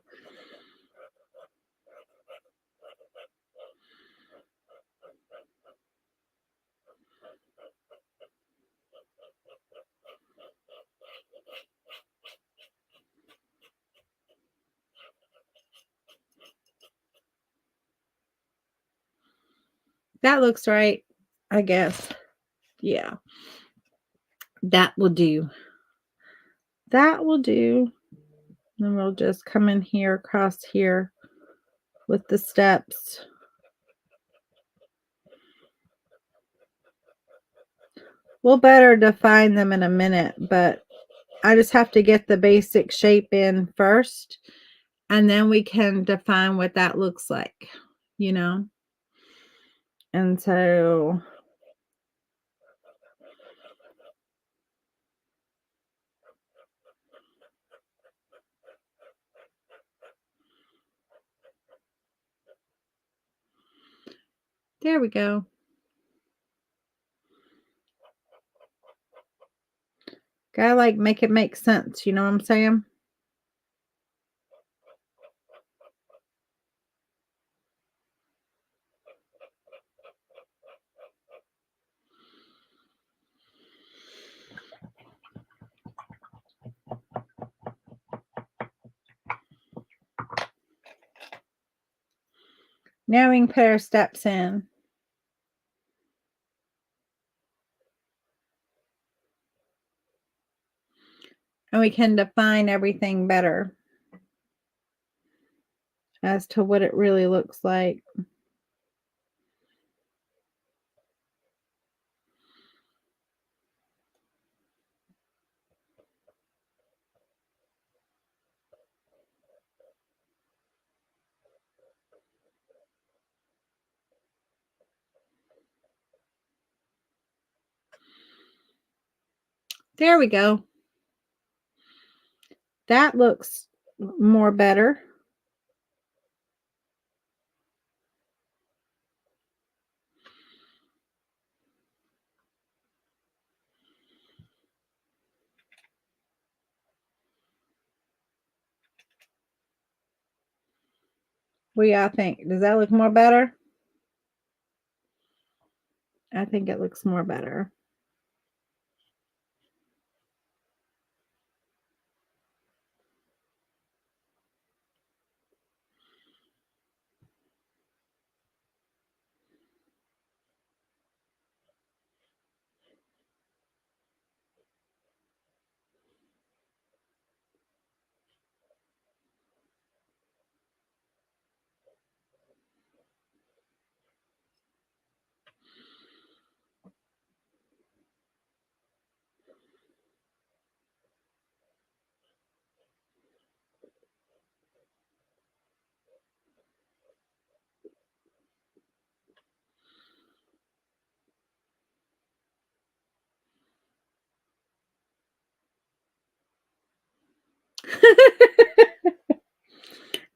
[SPEAKER 1] That looks right, I guess. Yeah. That will do. That will do. And we'll just come in here, across here with the steps. We'll better define them in a minute, but I just have to get the basic shape in first, and then we can define what that looks like, you know? And so there we go. Gotta like make it make sense, you know what I'm saying? Now we can put our steps in. And we can define everything better as to what it really looks like. There we go. That looks more better. What do y'all think? Does that look more better? I think it looks more better.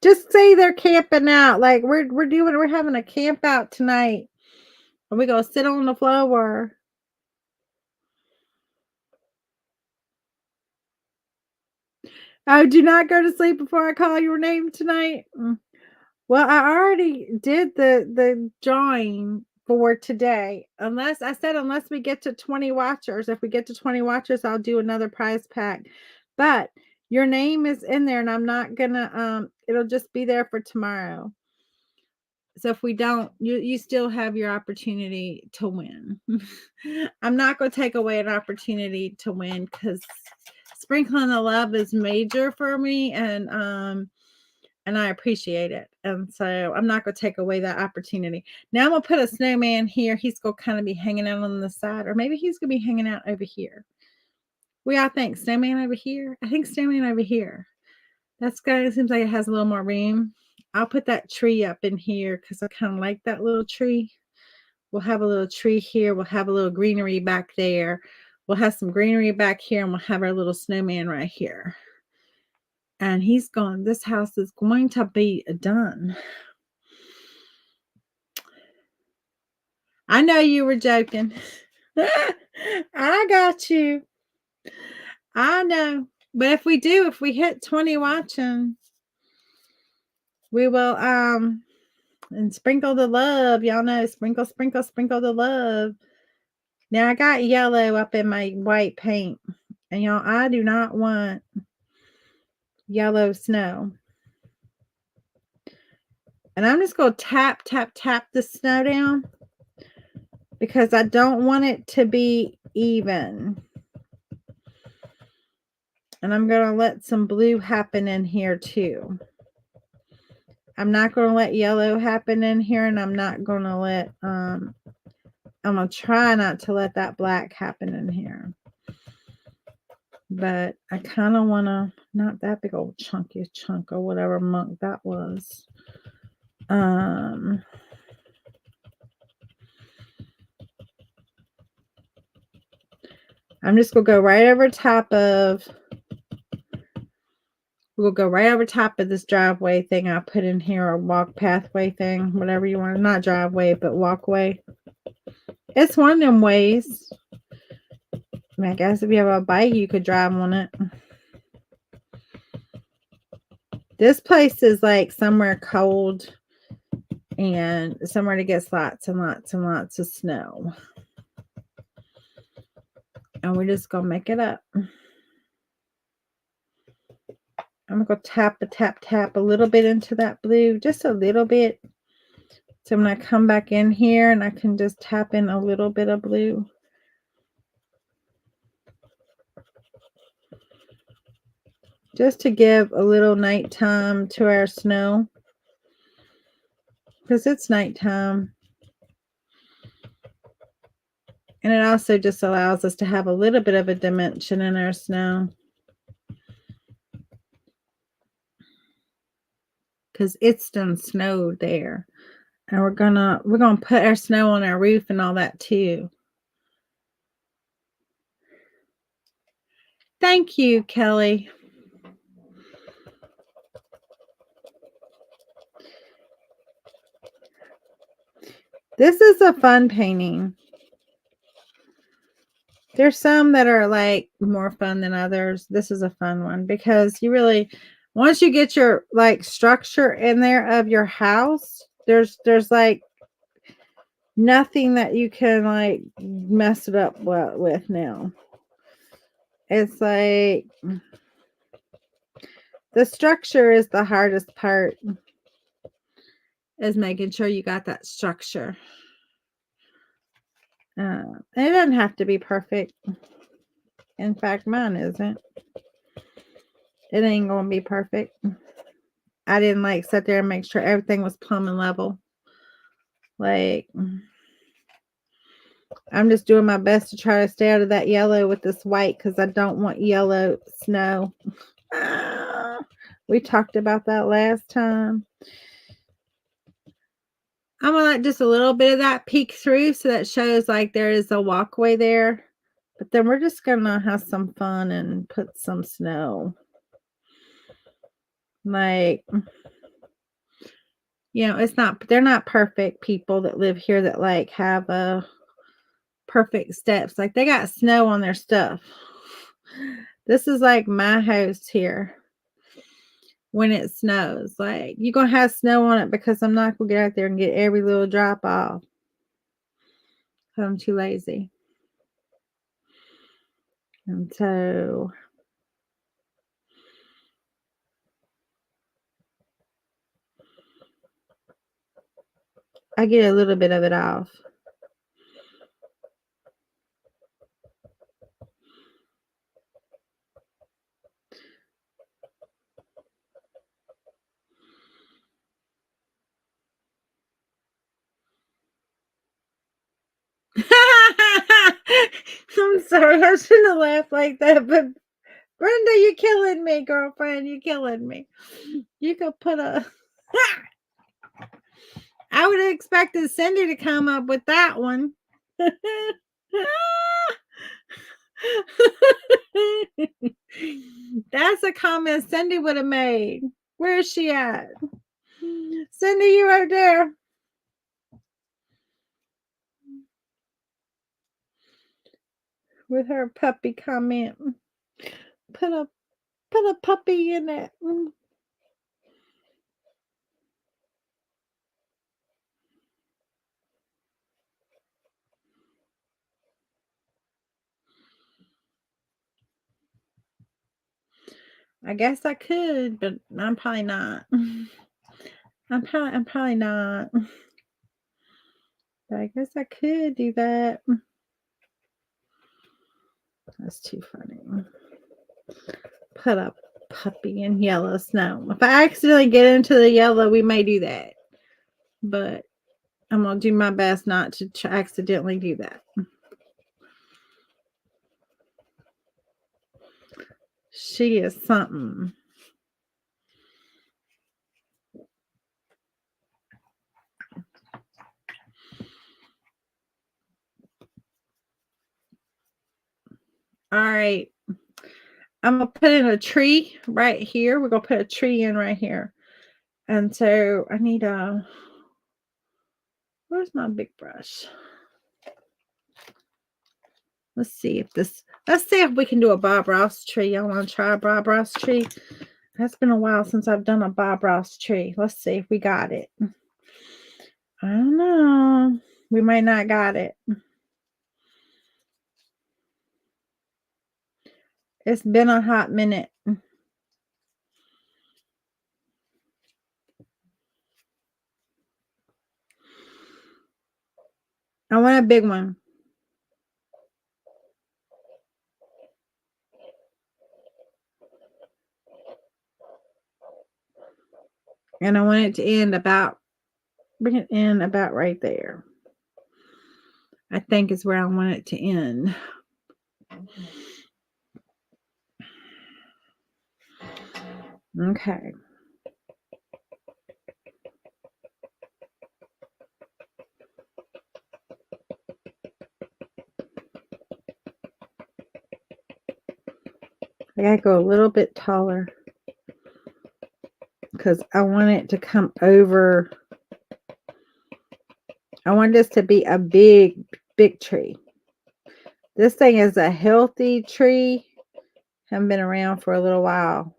[SPEAKER 1] Just say they're camping out. Like we're having a camp out tonight. And we gonna sit on the floor. Oh, do not go to sleep before I call your name tonight. Well, I already did the drawing for today. Unless we get to 20 watchers. If we get to 20 watchers, I'll do another prize pack. But your name is in there and I'm not gonna it'll just be there for tomorrow. So if we don't, you still have your opportunity to win. I'm not going to take away an opportunity to win because sprinkling the love is major for me, and I appreciate it. And so I'm not going to take away that opportunity. Now I'm going to put a snowman here. He's going to kind of be hanging out on the side, or maybe he's going to be hanging out over here. What y'all think? Snowman over here? I think snowman over here. That's kind of seems like it has a little more room. I'll put that tree up in here because I kind of like that little tree. We'll have a little tree here. We'll have a little greenery back there. We'll have some greenery back here, and we'll have our little snowman right here. And he's gone. This house is going to be done. I know you were joking. I got you. I know. But if we hit 20 watching, we will and sprinkle the love. Y'all know, sprinkle, sprinkle, sprinkle the love. Now I got yellow up in my white paint. And y'all, I do not want yellow snow. And I'm just going to tap, tap, tap the snow down because I don't want it to be even. And I'm going to let some blue happen in here too. I'm not going to let yellow happen in here, and I'm not going to let, I'm going to try not to let that black happen in here. But I kind of want to, not that big old chunky chunk or whatever monk that was. I'm just going to go right over top of, we'll go right over top of this driveway thing I put in here, or walk pathway thing, whatever you want. Not driveway, but walkway. It's one of them ways. I guess if you have a bike, you could drive on it. This place is like somewhere cold and somewhere that gets lots and lots and lots of snow. And we're just going to make it up. I'm going to tap a little bit into that blue, just a little bit. So I'm going to come back in here and I can just tap in a little bit of blue. Just to give a little nighttime to our snow. Because it's nighttime. And it also just allows us to have a little bit of a dimension in our snow. Because it's done snowed there. And we're gonna put our snow on our roof and all that too. Thank you, Kelly. This is a fun painting. There's some that are like more fun than others. This is a fun one because you really, once you get your like structure in there of your house, there's like nothing that you can like mess it up with now. It's like the structure is the hardest part, is making sure you got that structure. It doesn't have to be perfect. In fact, mine isn't. It ain't gonna be perfect. I didn't like sit there and make sure everything was plumb and level. Like, I'm just doing my best to try to stay out of that yellow with this white because I don't want yellow snow. We talked about that last time. I'm gonna let just a little bit of that peek through so that shows like there is a walkway there. But then we're just gonna have some fun and put some snow. Like, you know, they're not perfect people that live here that like have a perfect steps. Like, they got snow on their stuff. This is like my house here. When it snows, like, you're gonna have snow on it because I'm not gonna get out there and get every little drop off. I'm too lazy. And so I get a little bit of it off. I'm sorry, I shouldn't have laughed like that, but Brenda, you're killing me, girlfriend. You're killing me. You could put a I would have expected Cindy to come up with that one. That's a comment Cindy would have made. Where is she at? Cindy, you right there. With her puppy comment. Put a puppy in it. I guess I could, but I'm probably not. I'm probably not. But I guess I could do that. That's too funny. Put a puppy in yellow snow. If I accidentally get into the yellow, we may do that. But I'm going to do my best not to accidentally do that. She is something. All right. I'm gonna put in a tree right here. We're gonna put a tree in right here. And so I need a, where's my big brush? Let's see if we can do a Bob Ross tree. I want to try a Bob Ross tree. It's been a while since I've done a Bob Ross tree. Let's see if we got it. I don't know. We might not got it. It's been a hot minute. I want a big one. And I want it to end about, bring it in about right there. I think is where I want it to end. Okay. I gotta go a little bit taller because I want it to come over. I want this to be a big, big tree. This thing is a healthy tree. Haven't been around for a little while.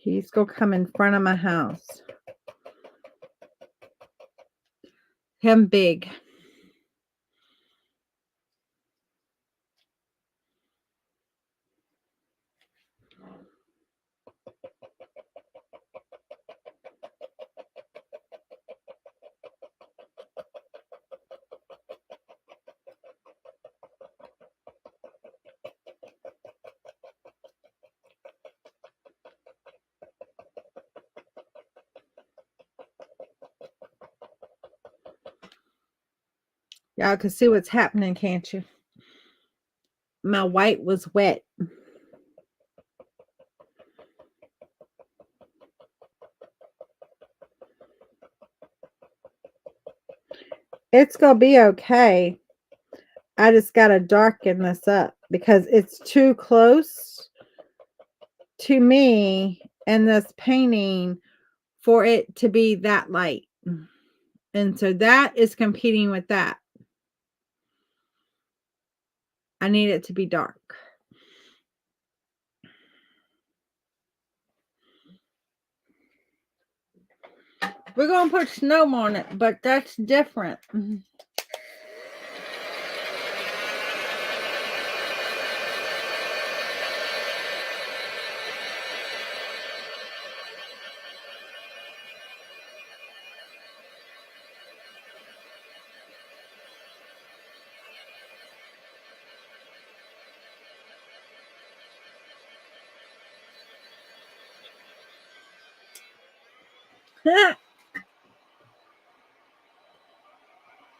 [SPEAKER 1] He's gonna come in front of my house. Him big. Y'all can see what's happening, can't you? My white was wet. It's gonna be okay. I just gotta darken this up because it's too close to me and this painting for it to be that light. And so that is competing with that. I need it to be dark. We're going to put snow on it, but that's different.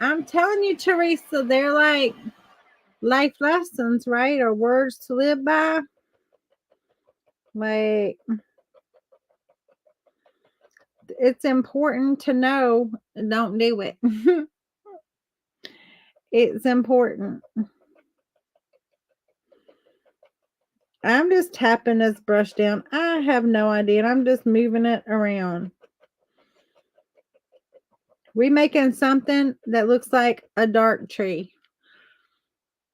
[SPEAKER 1] I'm telling you, Teresa, they're like life lessons, right? Or words to live by. Like, it's important to know, don't do it. It's important. I'm just tapping this brush down. I have no idea. I'm just moving it around. We making something that looks like a dark tree.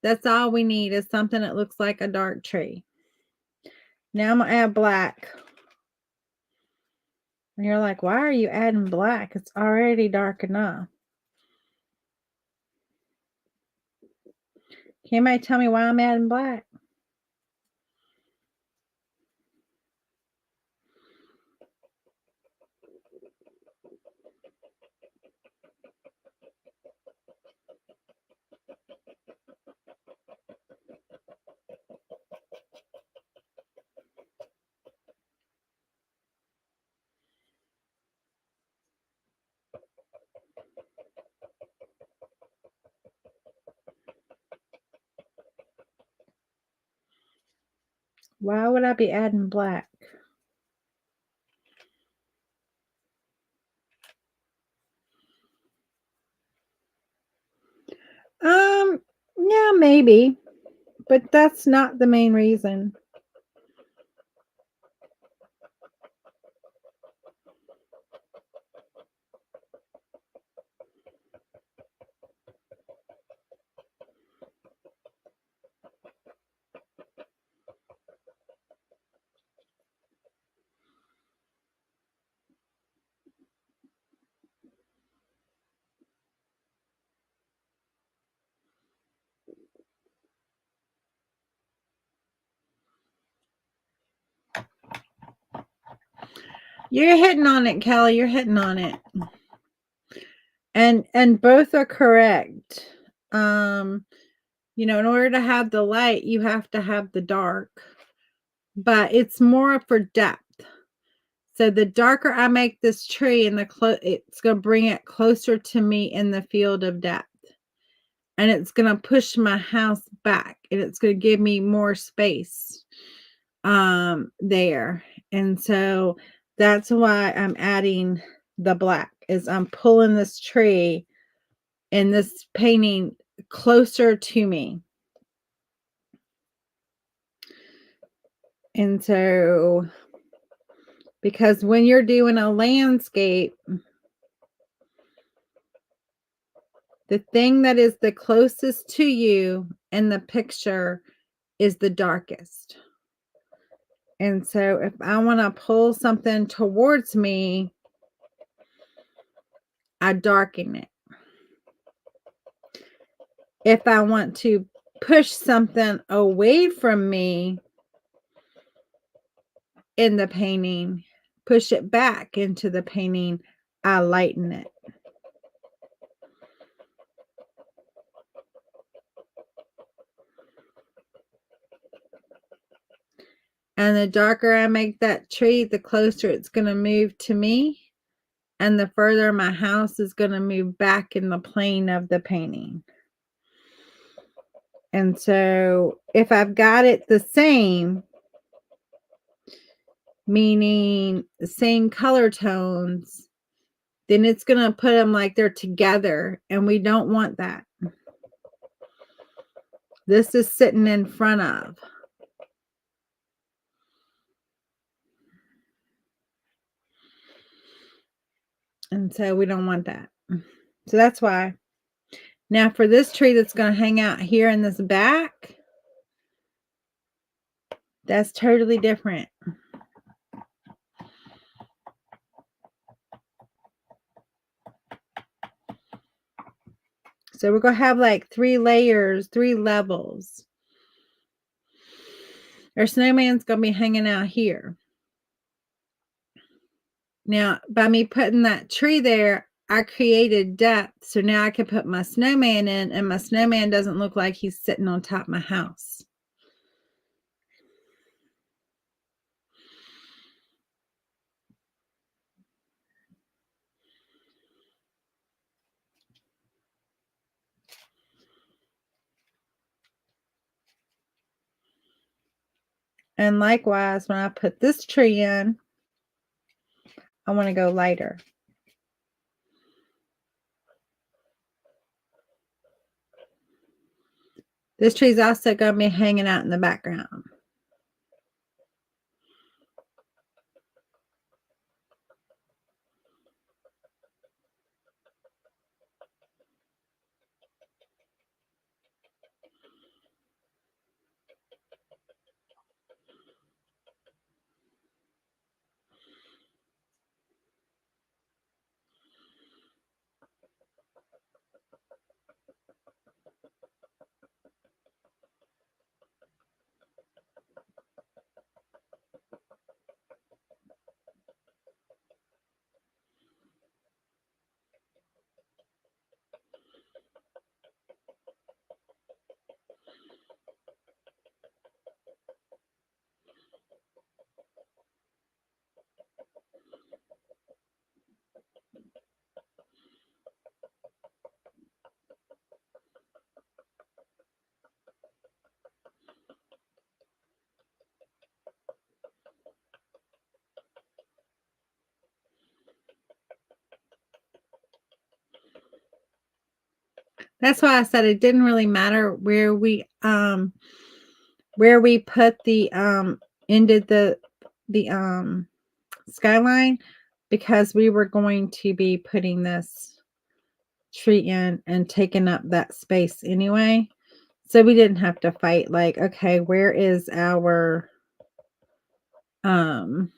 [SPEAKER 1] That's all we need is something that looks like a dark tree. Now I'm going to add black. And you're like, why are you adding black? It's already dark enough. Can anybody tell me why I'm adding black? Why would I be adding black? Maybe, but that's not the main reason. You're hitting on it, Kelly. You're hitting on it. And both are correct. You know, in order to have the light, you have to have the dark. But it's more for depth. So the darker I make this tree and it's going to bring it closer to me in the field of depth. And it's going to push my house back and it's going to give me more space there. And so that's why I'm adding the black is I'm pulling this tree and this painting closer to me. And so because when you're doing a landscape, the thing that is the closest to you in the picture is the darkest. And so if I want to pull something towards me, I darken it. If I want to push something away from me in the painting, push it back into the painting, I lighten it. And the darker I make that tree, the closer it's going to move to me. And the further my house is going to move back in the plane of the painting. And so if I've got it the same, meaning the same color tones, then it's going to put them like they're together. And we don't want that. This is sitting in front of. And so we don't want that. So that's why. Now for this tree that's going to hang out here in this back, that's totally different. So we're going to have like 3 layers, 3 levels. Our snowman's going to be hanging out here. Now, by me putting that tree there, I created depth. So now I can put my snowman in and my snowman doesn't look like he's sitting on top of my house. And likewise, when I put this tree in, I want to go lighter. This tree is also going to be hanging out in the background. That's why I said it didn't really matter where we where we put the ended the skyline, because we were going to be putting this tree in and taking up that space anyway. So we didn't have to fight like, okay, where is our um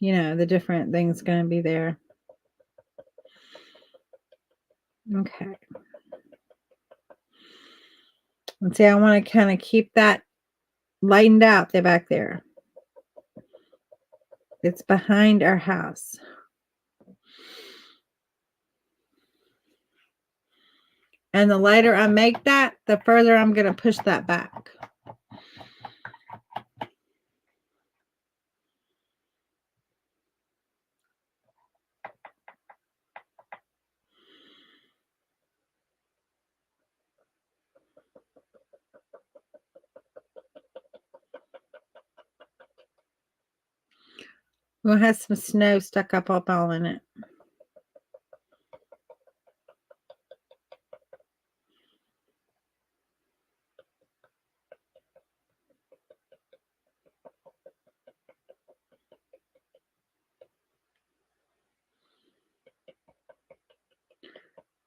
[SPEAKER 1] the different things going to be there. Okay. And see, I want to kind of keep that lightened out there back there. It's behind our house. And the lighter I make that, the further I'm going to push that back. We'll have some snow stuck up all in it.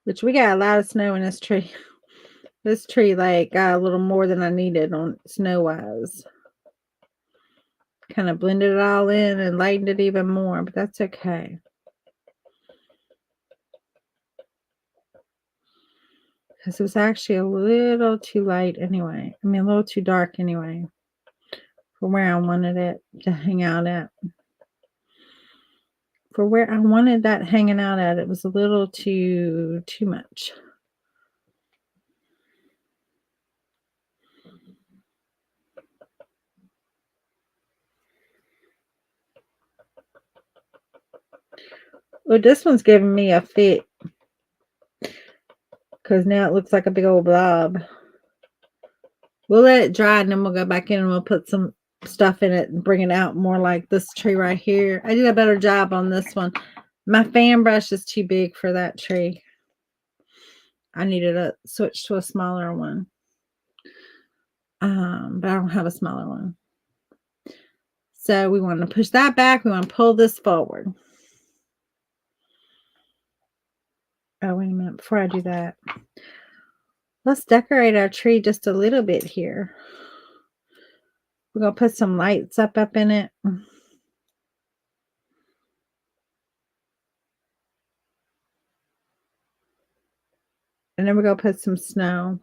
[SPEAKER 1] Which we got a lot of snow in this tree. This tree like got a little more than I needed on snow-wise. Kind of blended it all in and lightened it even more, but that's okay. Because it was actually a little too light anyway. I mean, a little too dark anyway. For where I wanted it to hang out at. For where I wanted that hanging out at, it was a little too much. Well, this one's giving me a fit. Because now it looks like a big old blob. We'll let it dry and then we'll go back in and we'll put some stuff in it and bring it out more like this tree right here. I did a better job on this one. My fan brush is too big for that tree. I needed to switch to a smaller one. But I don't have a smaller one. So we want to push that back. We want to pull this forward. Oh, wait a minute. Before I do that, let's decorate our tree just a little bit here. We're going to put some lights up in it. And then we're going to put some snow.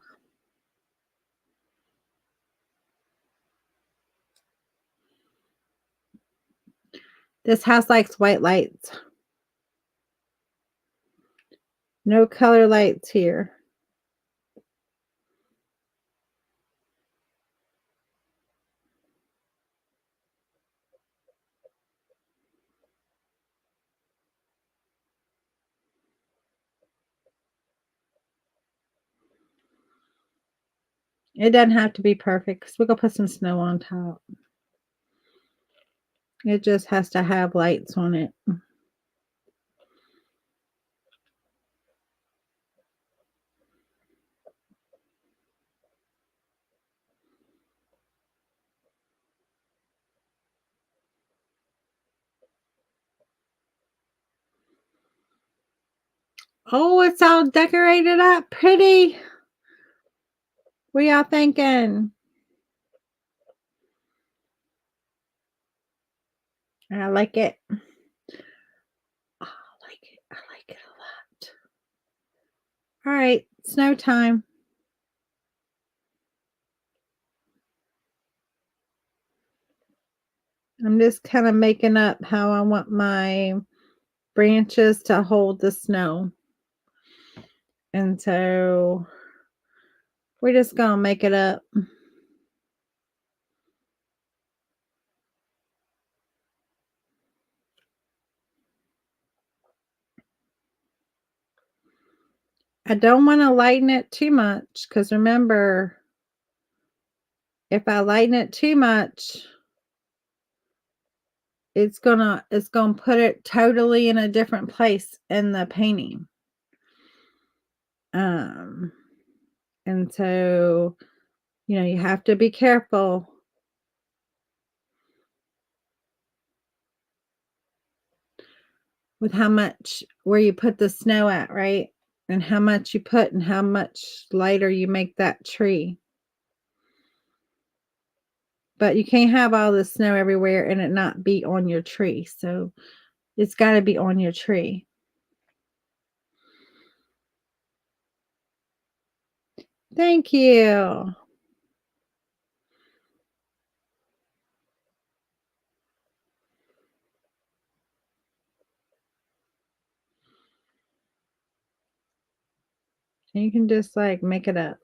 [SPEAKER 1] This house likes white lights. No color lights here. It doesn't have to be perfect because we're going to put some snow on top. It just has to have lights on it. Oh, it's all decorated up pretty. What y'all thinking? I like it. Oh, I like it. I like it a lot. All right, snow time. I'm just kind of making up how I want my branches to hold the snow. And so we're just going to make it up. I don't want to lighten it too much because remember, if I lighten it too much, it's gonna put it totally in a different place in the painting. And And so, you have to be careful with how much where you put the snow at, right? And how much you put and how much lighter you make that tree. But you can't have all the snow everywhere and it not be on your tree. So it's got to be on your tree. Thank you. And you can just like make it up.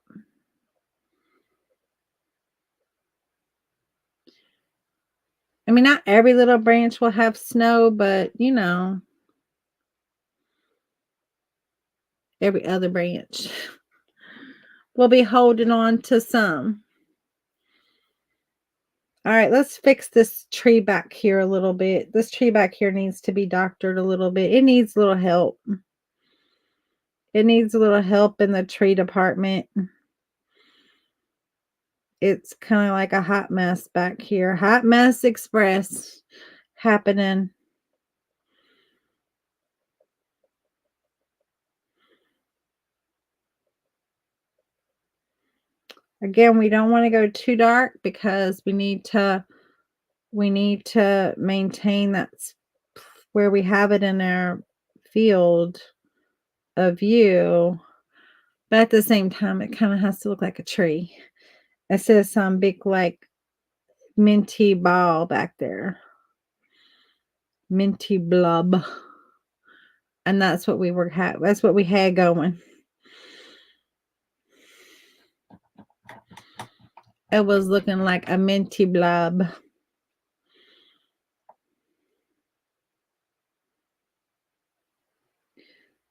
[SPEAKER 1] I mean, not every little branch will have snow, but every other branch will be holding on to some. All right, let's fix this tree back here a little bit. This tree back here needs to be doctored a little bit. It needs a little help. It needs a little help in the tree department. It's kind of like a hot mess back here. Hot mess express happening. Again, we don't want to go too dark because we need to maintain that where we have it in our field of view. But at the same time, it kind of has to look like a tree. It says some big like minty ball back there. Minty blob. And that's what that's what we had going. It was looking like a minty blob.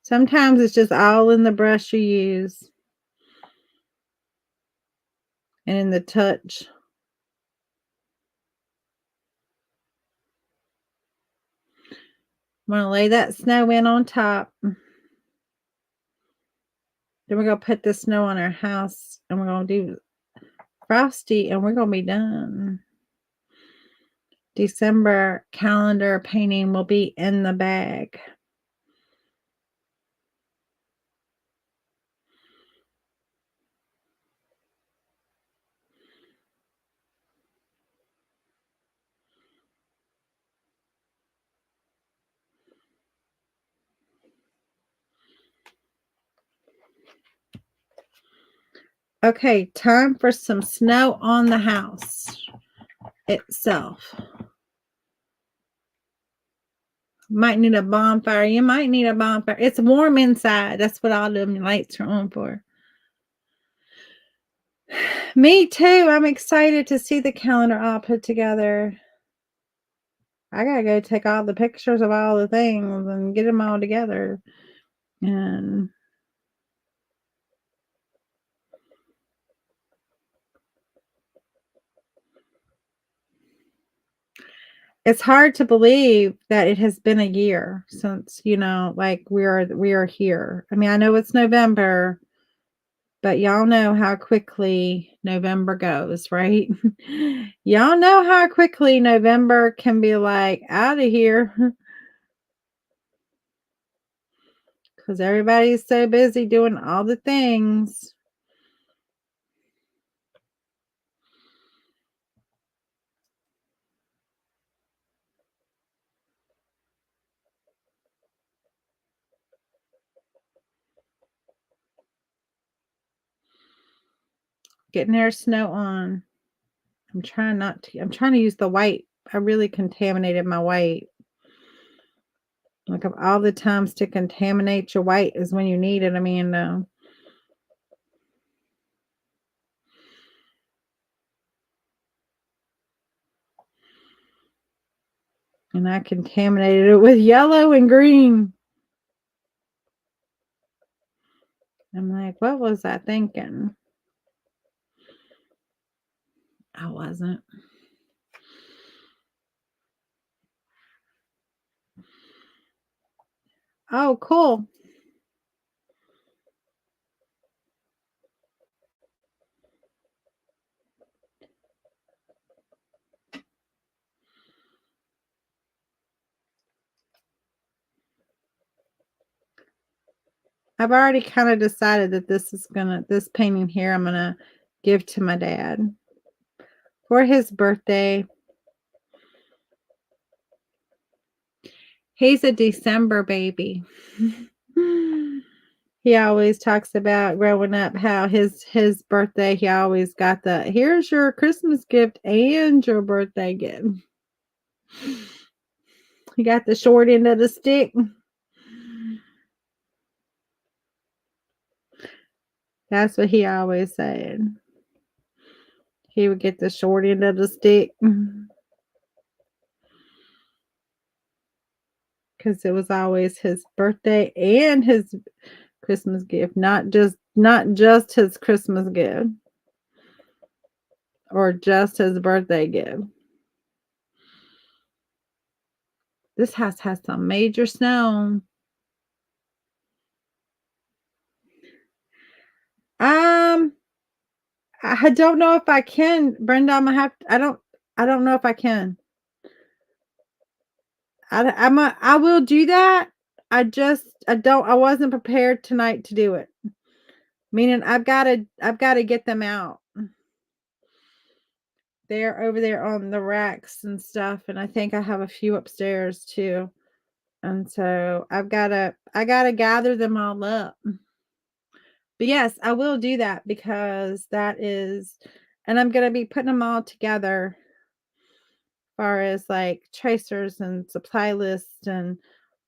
[SPEAKER 1] Sometimes it's just all in the brush you use and in the touch. I'm going to lay that snow in on top. Then we're going to put the snow on our house and we're going to do frosty and we're going to be done. December calendar painting will be in the bag. Okay, time for some snow on the house itself. Might need a bonfire. You might need a bonfire. It's warm inside. That's what all them lights are on for. Me too. I'm excited to see the calendar all put together. I gotta go take all the pictures of all the things and get them all together. And it's hard to believe that it has been a year since, like we are here. I mean, I know it's November, but y'all know how quickly November goes, right? Y'all know how quickly November can be like out of here because everybody's so busy doing all the things. Getting their snow on. I'm trying to use the white. I really contaminated my white. Like of all the times to contaminate your white is when you need it. I mean, and I contaminated it with yellow and green. I'm like, what was I thinking? I wasn't. Oh, cool. I've already kind of decided that this painting here I'm gonna give to my dad for his birthday. He's a December baby. He always talks about growing up how his birthday, he always got the, "Here's your Christmas gift and your birthday gift." He got the short end of the stick. That's what he always said. He would get the short end of the stick because it was always his birthday and his Christmas gift, not just his Christmas gift or just his birthday gift. This house has some major snow. Um, I don't know if I can, Brenda. I don't know if I can. I will do that. I wasn't prepared tonight to do it. Meaning I've gotta get them out. They're over there on the racks and stuff, and I think I have a few upstairs too. And so I gotta gather them all up. But yes, I will do that because that is, and I'm gonna be putting them all together as far as like tracers and supply lists and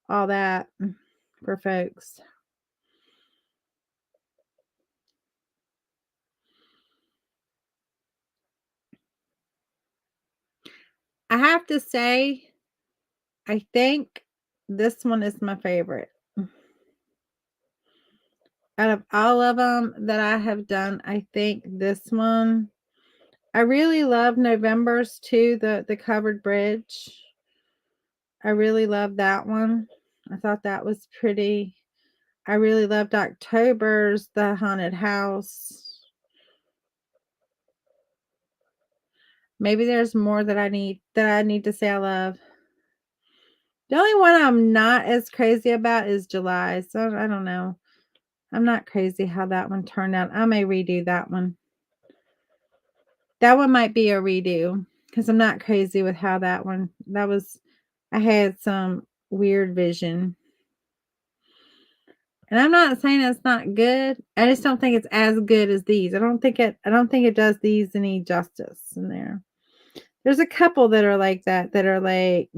[SPEAKER 1] all that for folks. I have to say, I think this one is my favorite. Out of all of them that I have done, I think this one, I really love November's too, the covered bridge. I really love that one. I thought that was pretty. I really loved October's the haunted house. Maybe there's more that I need to say I love. The only one I'm not as crazy about is July. So I don't know. I'm not crazy how that one turned out. I may redo that one. That one might be a redo because I'm not crazy with how that was, I had some weird vision. And I'm not saying it's not good. I just don't think it's as good as these. I don't think it does these any justice in there. There's a couple that are like that are like,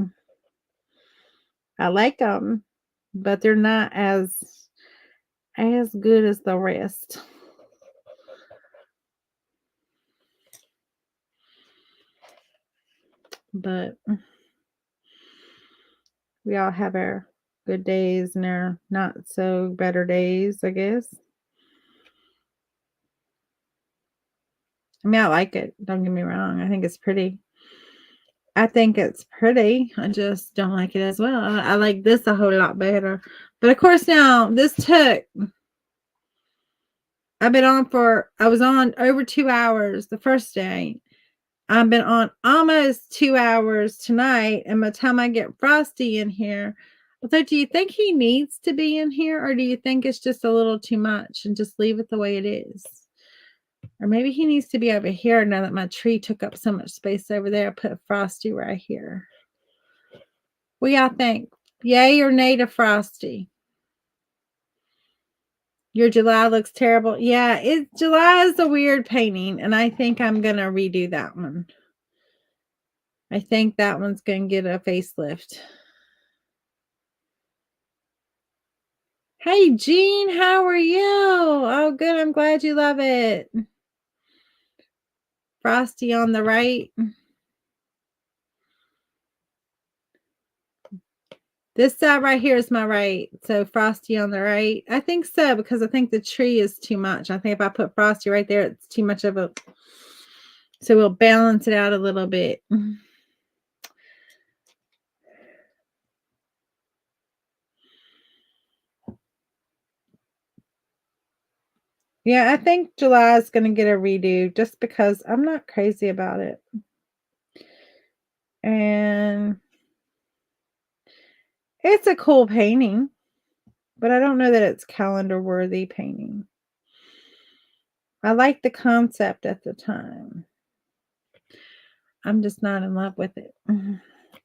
[SPEAKER 1] I like them, but they're not as good as the rest. But we all have our good days and our not so better days, I guess. I mean, I like it. Don't get me wrong. I think it's pretty. I think it's pretty. I just don't like it as well. I like this a whole lot better. But of course, now I was on over 2 hours the first day. I've been on almost 2 hours tonight. And by the time I get Frosty in here, so do you think he needs to be in here, or do you think it's just a little too much and just leave it the way it is? Or maybe he needs to be over here now that my tree took up so much space over there. I put Frosty right here. What y'all think? Yay or nay to Frosty? Your July looks terrible. Yeah, July is a weird painting, and I think I'm gonna redo that one. I think that one's gonna get a facelift. Hey Jean, how are you? Oh, good. I'm glad you love it. Frosty on the right. This side right here is my right. So Frosty on the right. I think so, because I think the tree is too much. I think if I put Frosty right there, it's too much of a, so we'll balance it out a little bit. Yeah, I think July is going to get a redo just because I'm not crazy about it. And it's a cool painting. but I don't know that it's calendar worthy painting. I liked the concept at the time. I'm just not in love with it. All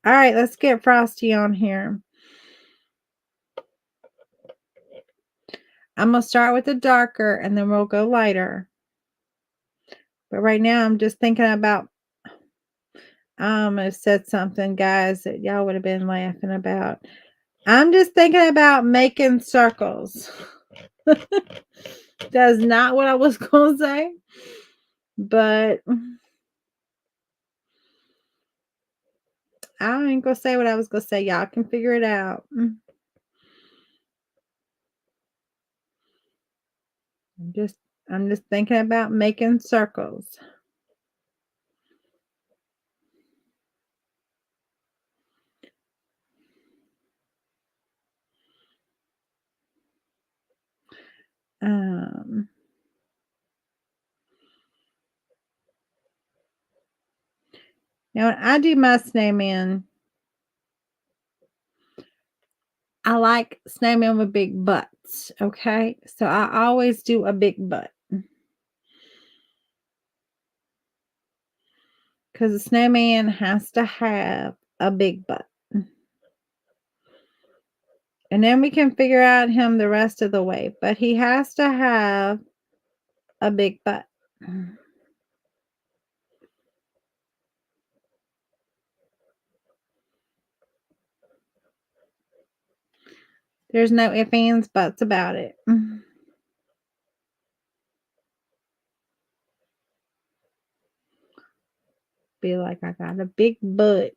[SPEAKER 1] right, let's get Frosty on here. I'm going to start with the darker and then we'll go lighter. But right now I'm just thinking about, I almost said something, guys, that y'all would have been laughing about. I'm just thinking about making circles. That's not what I was going to say. But I ain't going to say what I was going to say. Y'all can figure it out. I'm just thinking about making circles. Now when I do my snowman, I like snowmen with big butts, okay? So I always do a big butt. Because the snowman has to have a big butt. And then we can figure out him the rest of the way. But he has to have a big butt. There's no ifs, ands, buts about it. Be like, I got a big butt.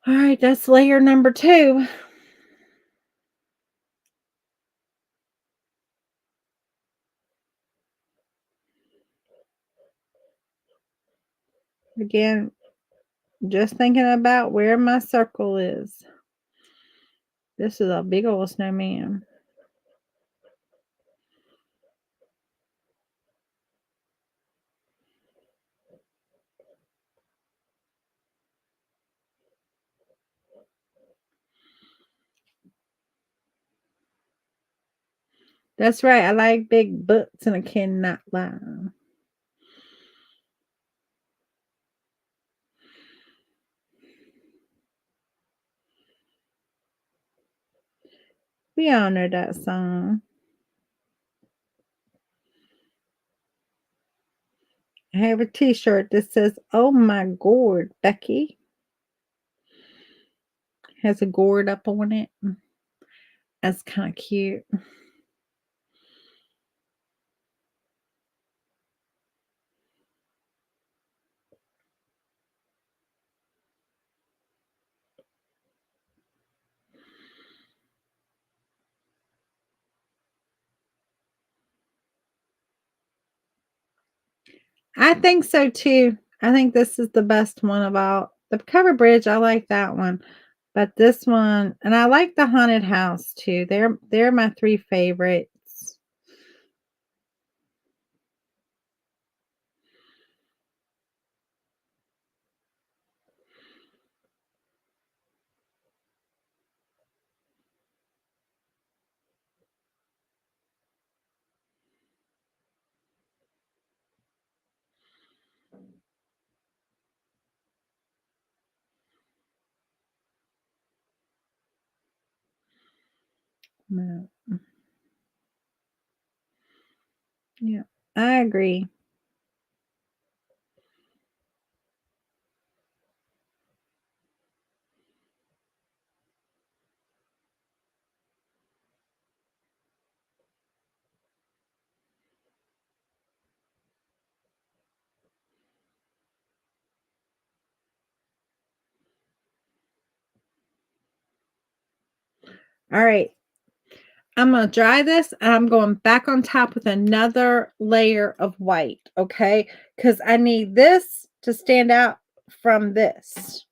[SPEAKER 1] All right, that's layer number 2. Again, just thinking about where my circle is. This is a big old snowman. That's right. I like big butts and I cannot lie. We all know that song. I have a t-shirt that says, "Oh my gourd, Becky." Has a gourd up on it. That's kind of cute. I think so too. I think this is the best one of all. The cover bridge, I like that one. But this one, and I like the haunted house too. They're my 3 favorites. No. Yeah, I agree. All right. I'm going to dry this and I'm going back on top with another layer of white, okay? Because I need this to stand out from this.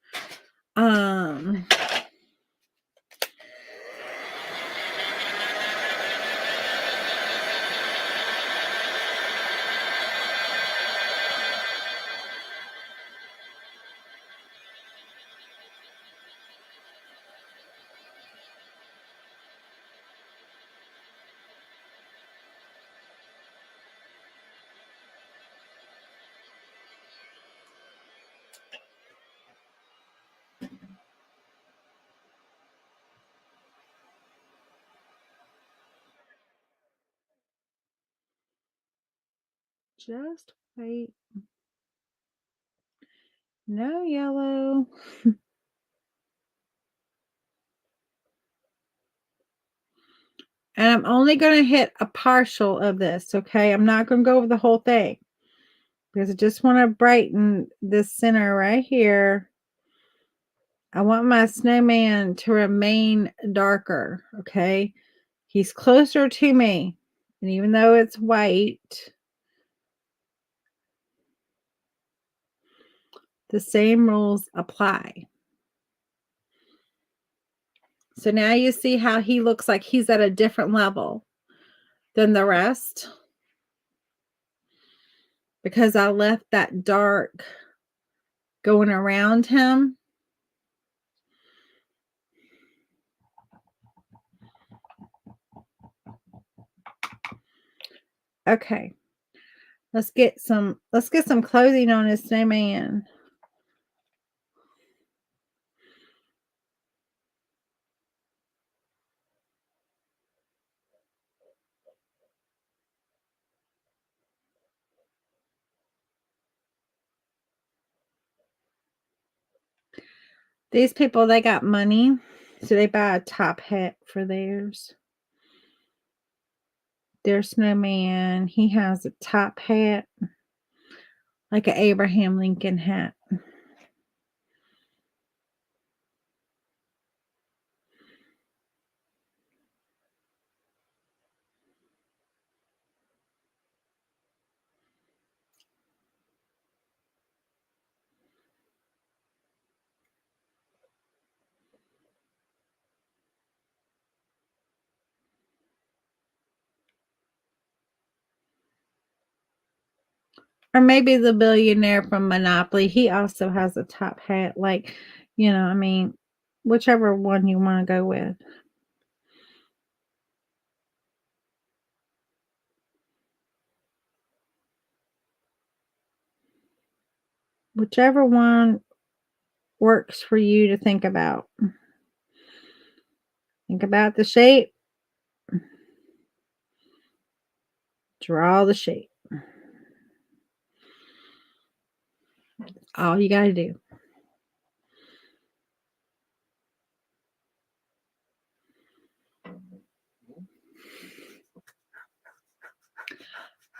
[SPEAKER 1] Just wait. No yellow. And I'm only going to hit a partial of this, okay? I'm not going to go over the whole thing because I just want to brighten this center right here. I want my snowman to remain darker, okay? He's closer to me. And even though it's white, the same rules apply. So now you see how he looks like he's at a different level than the rest because I left that dark going around him. Okay. Let's get some clothing on his snowman. These people, they got money, so they buy a top hat for theirs. Their snowman, he has a top hat, like an Abraham Lincoln hat. Or maybe the billionaire from Monopoly, he also has a top hat. Like, I mean, whichever one you want to go with. Whichever one works for you to think about. Think about the shape. Draw the shape. All you got to do.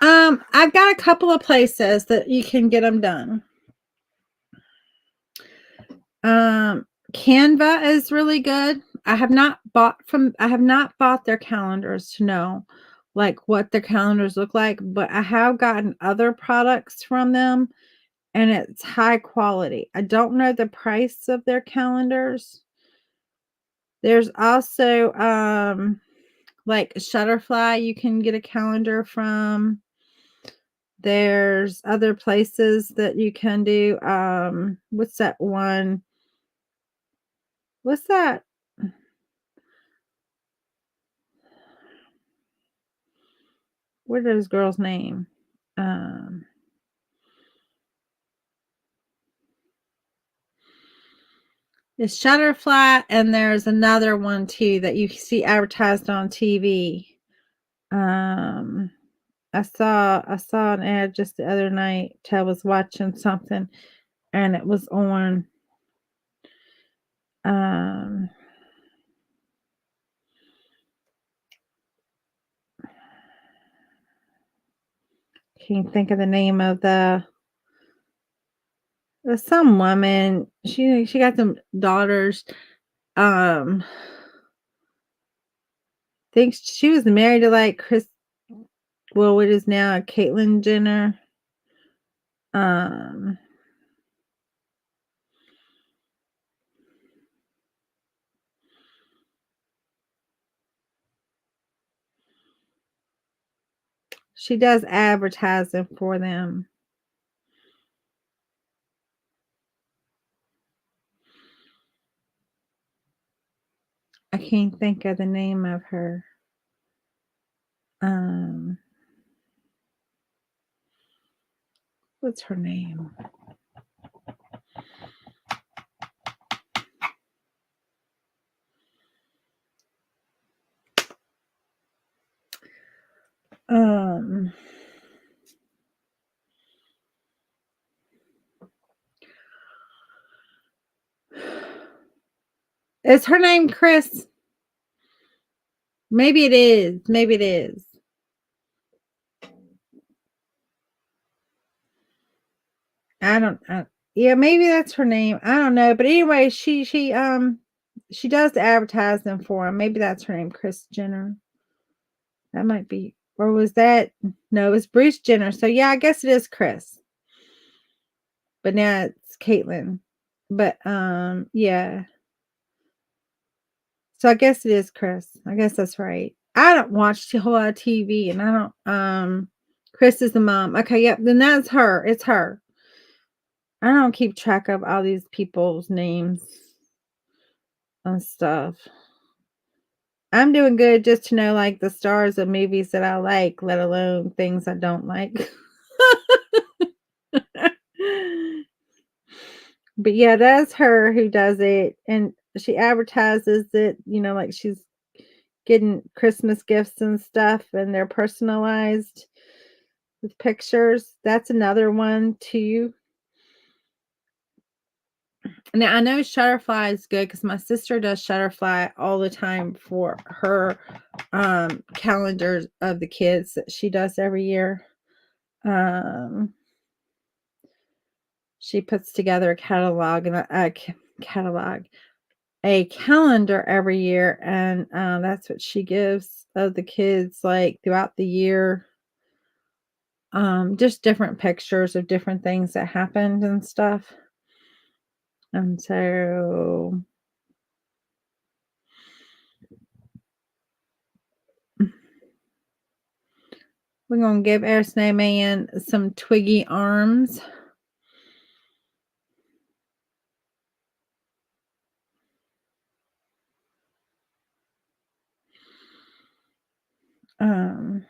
[SPEAKER 1] I've got a couple of places that you can get them done. Canva is really good. I have not bought their calendars to know like what their calendars look like, but I have gotten other products from them and it's high quality. I don't know the price of their calendars. There's also like Shutterfly you can get a calendar from. There's other places that you can do what's that one? What's that? What is this girl's name? It's Shutterfly, and there's another one too that you see advertised on TV. I saw an ad just the other night. I was watching something, and it was on. Can't think of the name of some woman. She got some daughters. Thinks she was married to like Chris. Well, what is now Caitlyn Jenner. She does advertising for them. I can't think of the name of her. What's her name? Is her name Chris? Maybe it is. Maybe it is. I don't. Yeah, maybe that's her name. I don't know. But anyway, she does the advertising for him. Maybe that's her name, Chris Jenner. That might be. Or was that? No, it was Bruce Jenner. So yeah, I guess it is Chris. But now it's Caitlyn. But yeah. So I guess it is Chris. I guess that's right. I don't watch a whole lot of TV, and I don't. Chris is the mom. Okay, yep. Then that's her. It's her. I don't keep track of all these people's names and stuff. I'm doing good just to know like the stars of movies that I like, let alone things I don't like. But yeah, that's her who does it. And she advertises it, like she's getting Christmas gifts and stuff, and they're personalized with pictures. That's another one too. Now I know Shutterfly is good because my sister does Shutterfly all the time for her calendars of the kids that she does every year. She puts together a catalog and a calendar every year, and that's what she gives of the kids like throughout the year. Just different pictures of different things that happened and stuff. And so we're gonna give Air Snowman some twiggy arms. Um,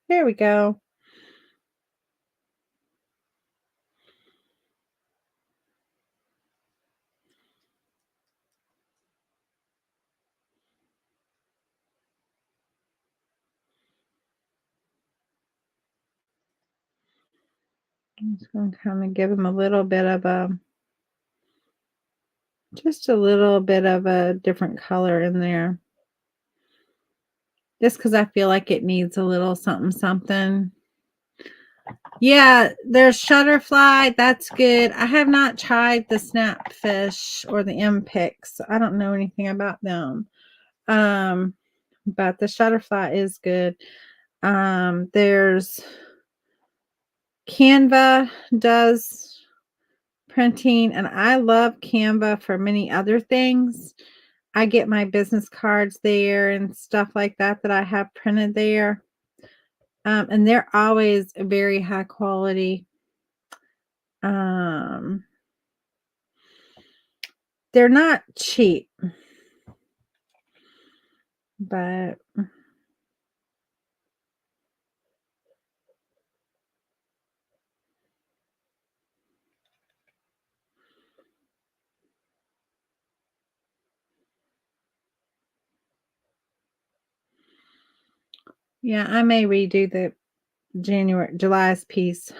[SPEAKER 1] there we go. I'm just gonna kind of give him a little bit of just a little bit of a different color in there. Just because I feel like it needs a little something, something. Yeah, there's Shutterfly. That's good. I have not tried the Snapfish or the M-Pix. I don't know anything about them. But the Shutterfly is good. There's Canva does printing, and I love Canva for many other things. I get my business cards there and stuff like that that I have printed there. And they're always very high quality. Um, they're not cheap, but yeah, I may redo the July's piece.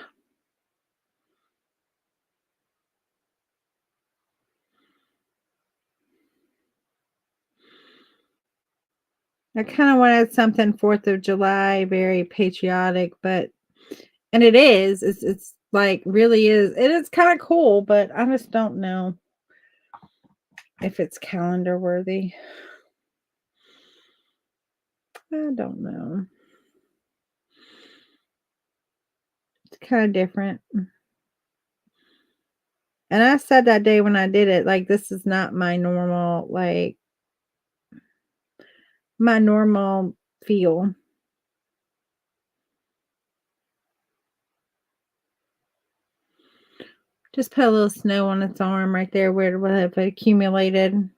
[SPEAKER 1] I kind of wanted something 4th of July, very patriotic, and it is. It's like really is. It is kind of cool, but I just don't know if it's calendar worthy. I don't know. It's kind of different. And I said that day when I did it, like, this is not my normal, like, my normal feel. Just put a little snow on its arm right there where it would have accumulated.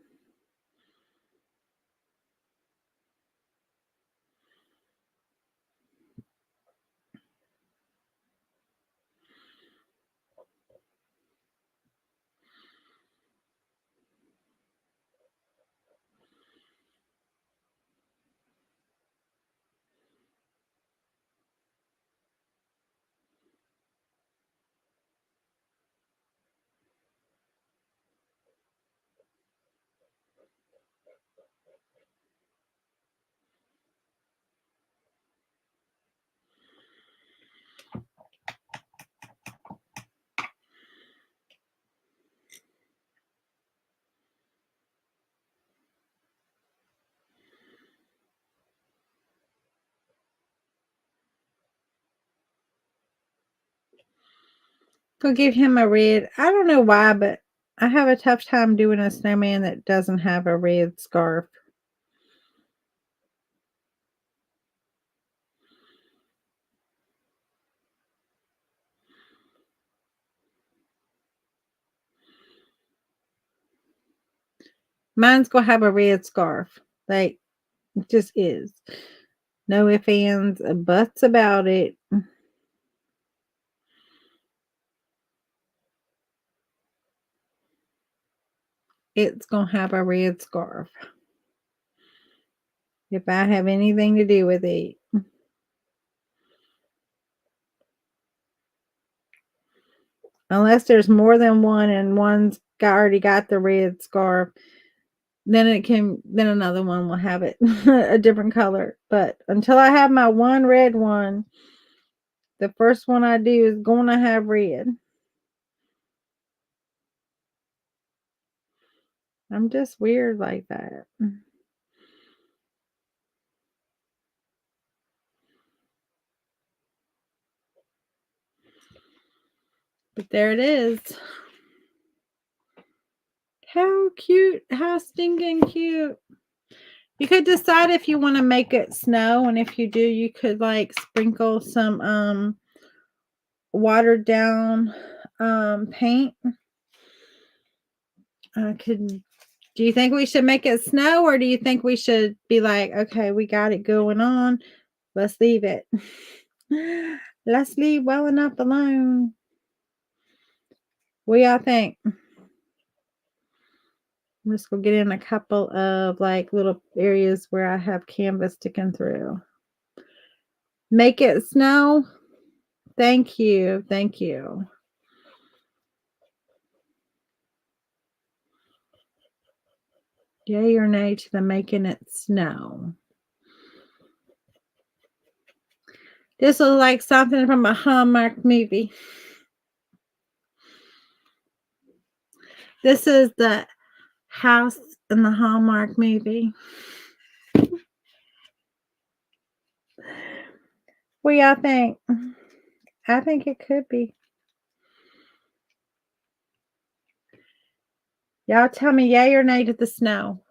[SPEAKER 1] Go give him a red. I don't know why, but I have a tough time doing a snowman that doesn't have a red scarf. Mine's gonna have a red scarf. Like, it just is. No ifs, ands, or buts about it. It's gonna have a red scarf. If I have anything to do with it. Unless there's more than one and one's already got the red scarf, then another one will have it a different color. But until I have my one red one, the first one I do is going to have red. I'm just weird like that. But there it is. How cute. How stinking cute. You could decide if you want to make it snow, and if you do, you could like sprinkle some watered down paint. Do you think we should make it snow, or do you think we should be like, okay, we got it going on, let's leave it. Let's leave well enough alone. What y'all think? I'm just gonna get in a couple of like little areas where I have canvas sticking through. Make it snow. Thank you. Thank you. Yay or nay to the making it snow? This looks like something from a Hallmark movie. This is the house in the Hallmark movie. What y'all think? I think it could be. Y'all tell me yay or nay to the snow.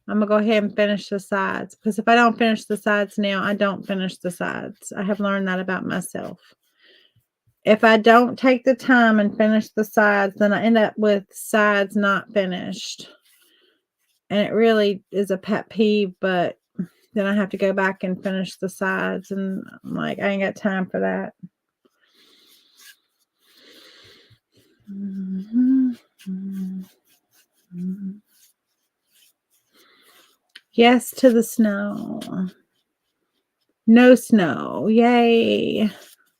[SPEAKER 1] I'm going to go ahead and finish the sides, because if I don't finish the sides now, I don't finish the sides. I have learned that about myself. If I don't take the time and finish the sides, then I end up with sides not finished. And it really is a pet peeve, but then I have to go back and finish the sides, and I'm like, I ain't got time for that. Yes to the snow. No snow. Yay.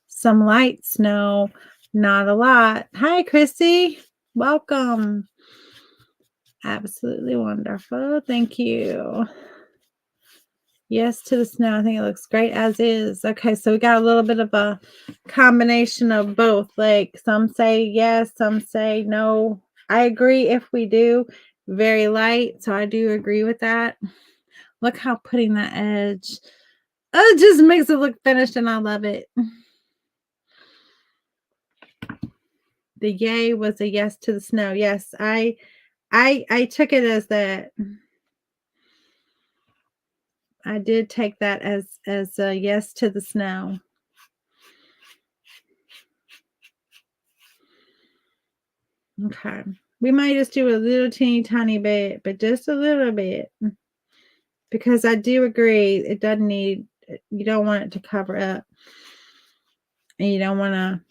[SPEAKER 1] Some light snow. Not a lot. Hi, Chrissy. Welcome. Absolutely wonderful. Thank you. Yes to the snow. I think it looks great as is. Okay, so we got a little bit of a combination of both. Like some say yes, some say no. I agree if we do. Very light, so I do agree with that. Look how putting that edge, it just makes it look finished, and I love it. The yay was a yes to the snow. Yes, I took it as that. I did take that as a yes to the snow. Okay. We might just do a little teeny tiny bit, but just a little bit. Because I do agree, it doesn't need, you don't want it to cover up. And you don't want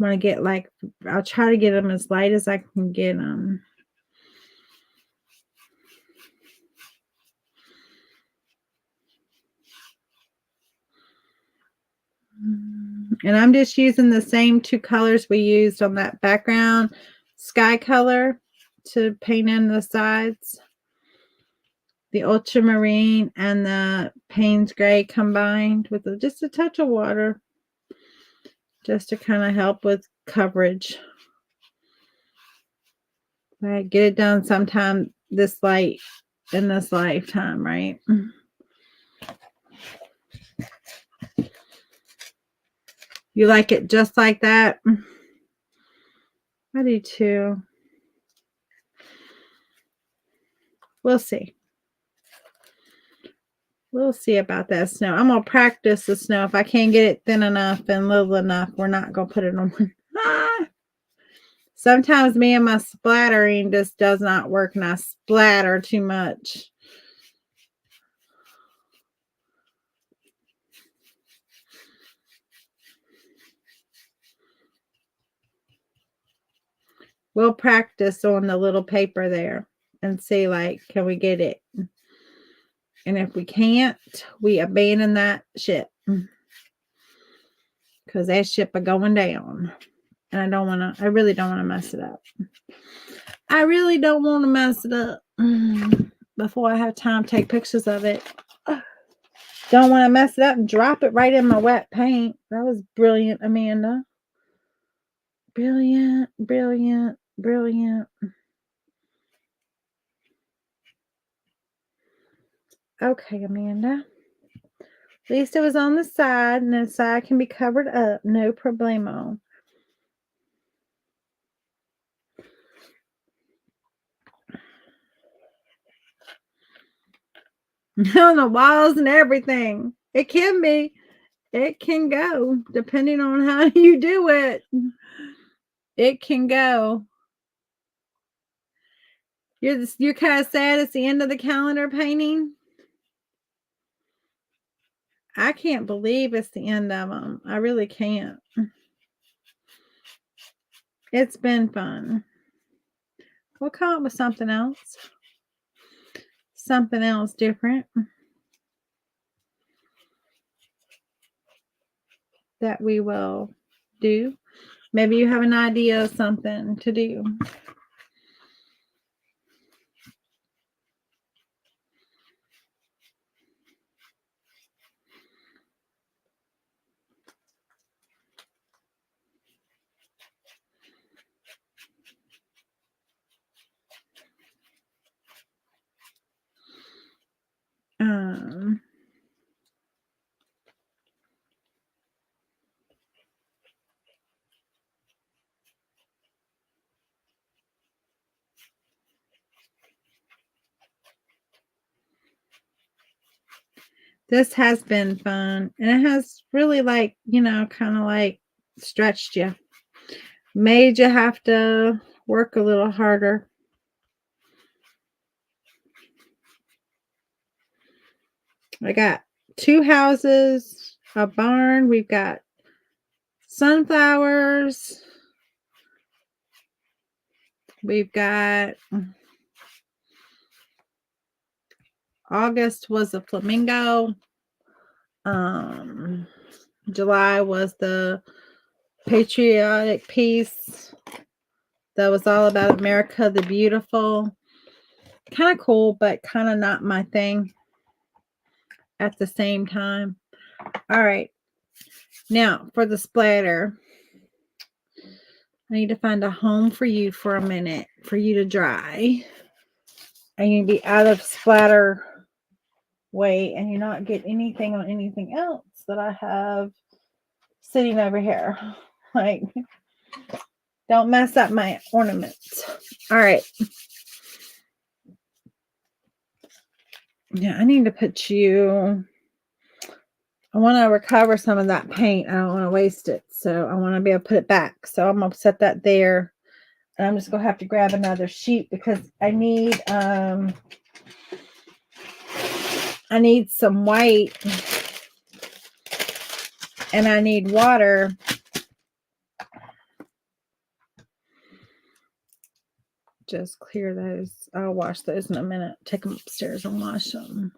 [SPEAKER 1] to get like, I'll try to get them as light as I can get them. And I'm just using the same two colors we used on that background sky color to paint in the sides. The ultramarine and the Payne's gray combined with just a touch of water, just to kind of help with coverage. Right, get it done sometime this light in this lifetime, right? You like it just like that? I do too. We'll see. We'll see about that snow. I'm going to practice the snow. If I can't get it thin enough and little enough, we're not going to put it on. Sometimes me and my splattering just does not work, and I splatter too much. We'll practice on the little paper there and see, like, can we get it? And if we can't, we abandon that ship. Because that ship are going down. And I really don't want to mess it up. I really don't want to mess it up before I have time to take pictures of it. Don't want to mess it up and drop it right in my wet paint. That was brilliant, Amanda. Brilliant, brilliant, brilliant. Okay, Amanda. At least it was on the side, and the side can be covered up. No problemo. On the walls and everything. It can be. It can go, depending on how you do it. It can go. You're kind of sad it's the end of the calendar painting. I can't believe it's the end of them. I really can't. It's been fun. We'll come up with something else. Something else different that we will do. Maybe you have an idea of something to do. This has been fun, and it has really, like, kind of like stretched you, made you have to work a little harder. I got 2 houses, a barn, we've got sunflowers, we've got August was a flamingo. July was the patriotic piece that was all about America the Beautiful. Kind of cool, but kind of not my thing at the same time. All right. Now, for the splatter, I need to find a home for you for a minute for you to dry. And you be out of splatter way, and you're not get anything on anything else that I have sitting over here. Like, don't mess up my ornaments. All right. Yeah, I need to put you. I want to recover some of that paint. I don't want to waste it. So I want to be able to put it back. So I'm going to set that there. And I'm just going to have to grab another sheet because I need some white, and I need water. Just clear those. I'll wash those in a minute. Take them upstairs and wash them.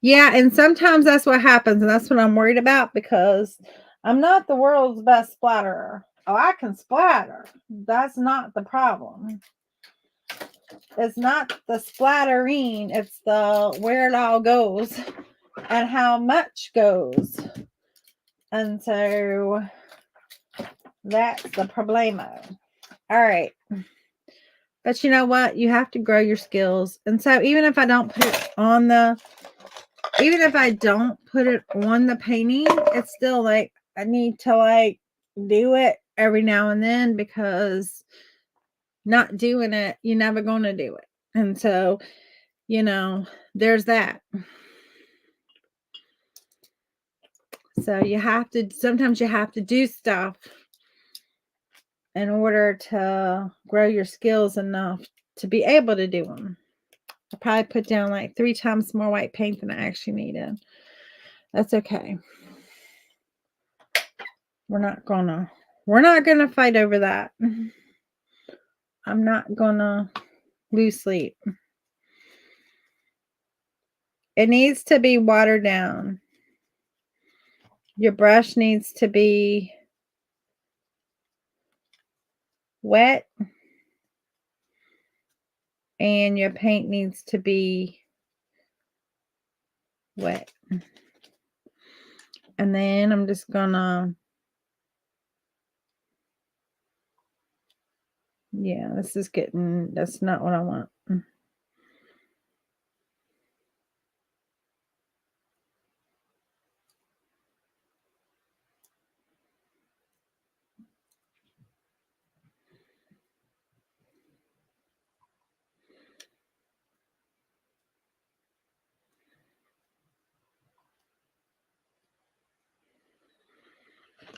[SPEAKER 1] Yeah, and sometimes that's what happens, and that's what I'm worried about because I'm not the world's best splatterer. Oh, I can splatter. That's not the problem. It's not the splattering. It's the where it all goes and how much goes. And so that's the problemo. All right. But you know what? You have to grow your skills. And so even if I don't put it on the even if I don't put it on the painting, it's still like I need to like do it every now and then, because not doing it, you're never going to do it. And so, there's that. So sometimes you have to do stuff in order to grow your skills enough to be able to do them. I probably put down like 3 times more white paint than I actually needed. That's okay. We're not gonna fight over that. I'm not gonna lose sleep. It needs to be watered down. Your brush needs to be wet, and your paint needs to be wet. And then I'm just gonna, yeah, that's not what I want.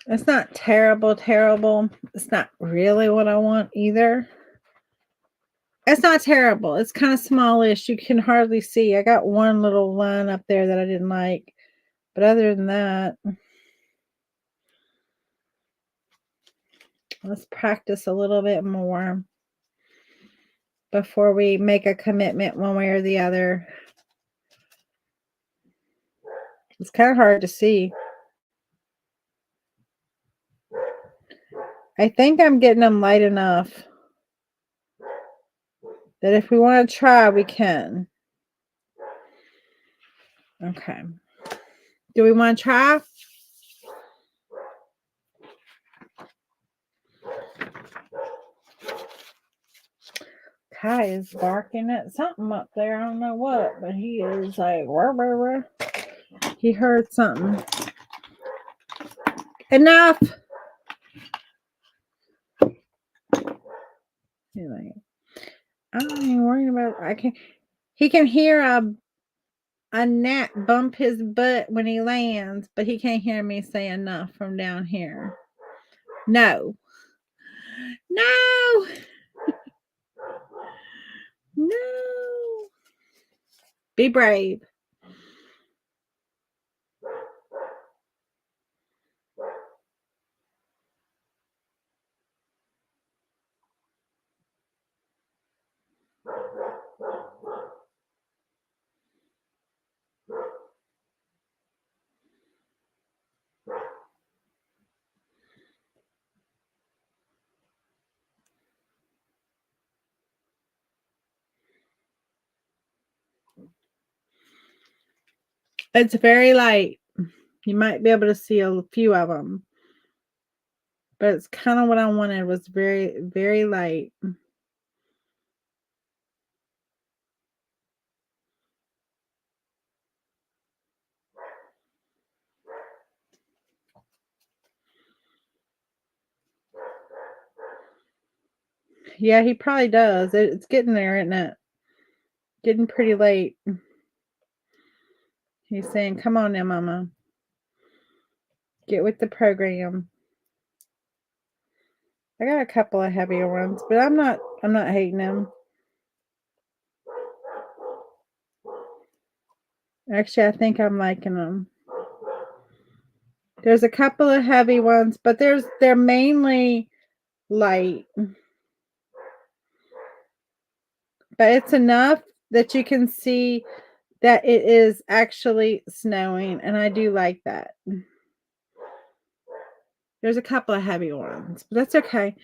[SPEAKER 1] It's not terrible. It's not really what I want either. It's not terrible. It's kind of smallish. You can hardly see. I got one little line up there that I didn't like. But other than that, let's practice a little bit more before we make a commitment one way or the other. It's kind of hard to see. I think I'm getting them light enough that if we want to try, we can. Okay. Do we want to try? Kai is barking at something up there. I don't know what, but he is like, rah, rah, rah. He heard something. Enough. He's like, I'm not even worrying about it. He can hear a gnat bump his butt when he lands, but he can't hear me say enough from down here. No. No. No. Be brave. It's very light. You might be able to see a few of them. But it's kind of what I wanted. Was very, very light. Yeah, he probably does. It's getting there, isn't it? Getting pretty late. He's saying, come on now, Mama. Get with the program. I got a couple of heavier ones, but I'm not hating them. Actually, I think I'm liking them. There's a couple of heavy ones, but they're mainly light. But it's enough that you can see that it is actually snowing, and I do like that. There's a couple of heavy ones, but that's okay.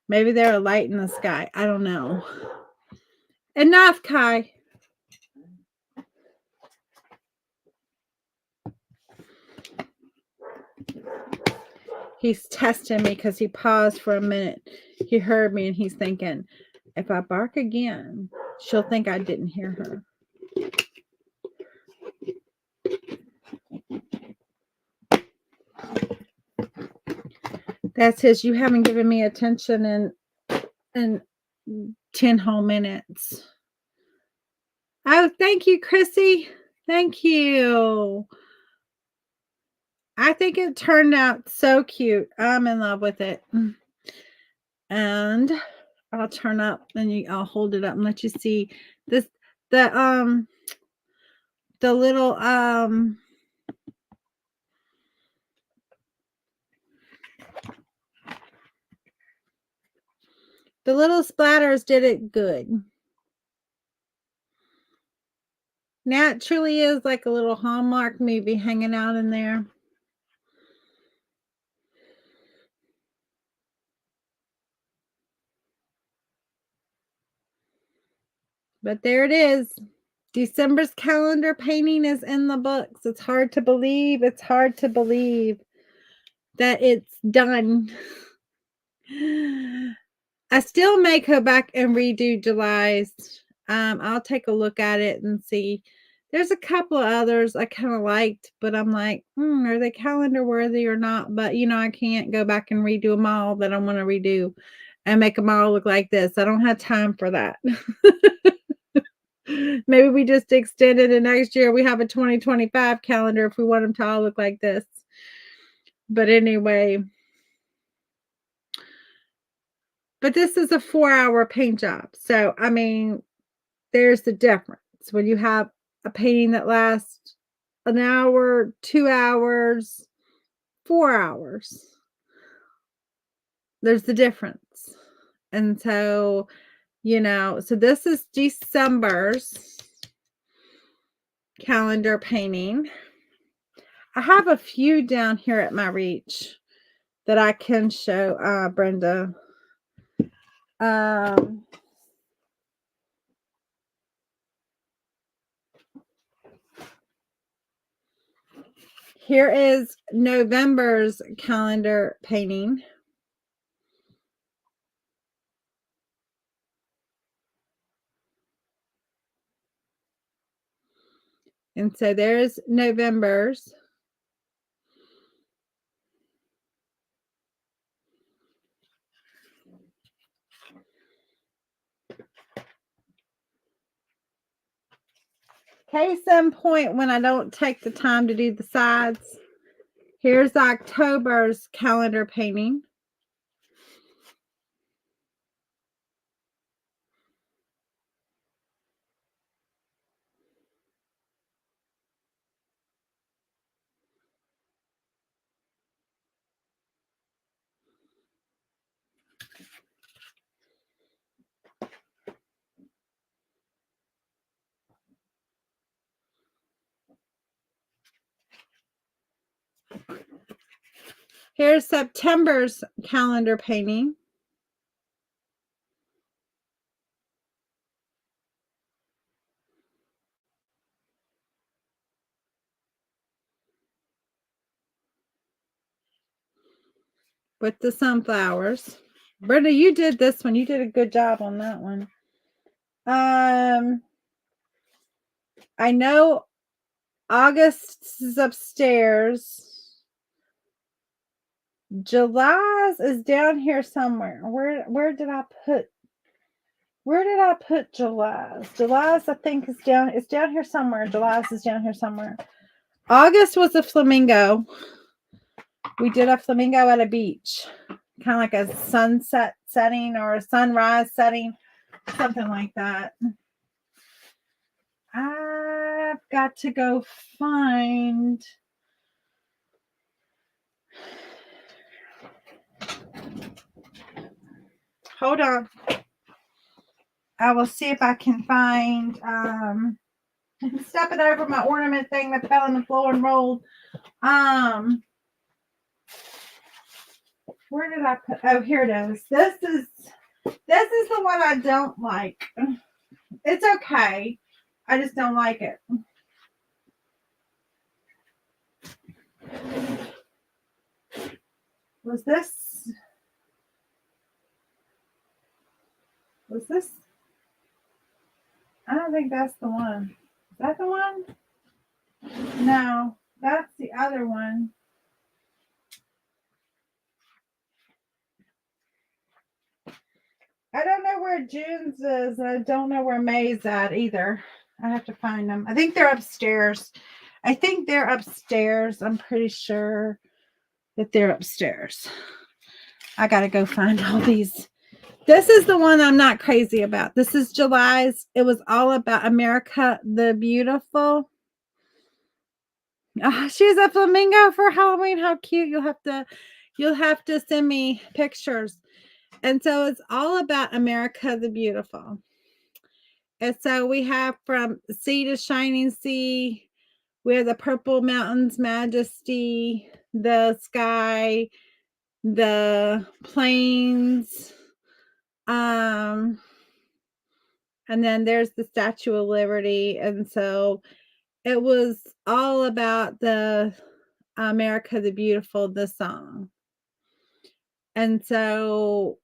[SPEAKER 1] Maybe they're a light in the sky. I don't know. Enough, Kai. He's testing me because he paused for a minute. He heard me and he's thinking, if I bark again, she'll think I didn't hear her. That's his. You haven't given me attention in 10 whole minutes. Oh, thank you, Chrissy. Thank you. I think it turned out so cute. I'm in love with it. And I'll turn up and I'll hold it up and let you see this the little the little splatters did it good. Now it truly is like a little Hallmark movie hanging out in there. But there it is. December's calendar painting is in the books. It's hard to believe. It's hard to believe that it's done. I still may go back and redo July's. I'll take a look at it and see. There's a couple of others I kind of liked, but I'm like, are they calendar worthy or not? But I can't go back and redo them all that I want to redo and make them all look like this. I don't have time for that. Maybe we just extend it, and next year we have a 2025 calendar if we want them to all look like this. But anyway, but this is a 4-hour paint job. So, I mean, there's the difference. When you have a painting that lasts an hour, 2 hours, 4 hours, there's the difference. And so, so this is December's calendar painting. I have a few down here at my reach that I can show, Brenda. Here is November's calendar painting. And so there's November's. Case in point, when I don't take the time to do the sides, here's October's calendar painting. Here's September's calendar painting. With the sunflowers. Brenda, you did this one. You did a good job on that one. I know August's is upstairs. July's is down here somewhere. Where did I put July's? July's, I think, is down. It's down here somewhere. July's is down here somewhere. August was a flamingo. We did a flamingo at a beach. Kind of like a sunset setting or a sunrise setting. Something like that. I've got to go find. Hold on. I will see if I can find. I'm stepping over my ornament thing that fell on the floor and rolled. Where did I put? Oh, here it is. This is the one I don't like. It's okay. I just don't like it. Was this? I don't think that's the one. Is that the one? No, that's the other one. I don't know where June's is. I don't know where May's at either. I have to find them. I think they're upstairs. I think they're upstairs. I'm pretty sure that they're upstairs. I got to go find all these. This is the one I'm not crazy about. This is July's. It was all about America the Beautiful. Oh, she's a flamingo for Halloween. How cute. You'll have to send me pictures. And so it's all about America the Beautiful. And so we have from sea to shining sea, we have the purple mountains majesty, the sky, the plains, and then there's the Statue of Liberty. And so it was all about the America the Beautiful, the song. And so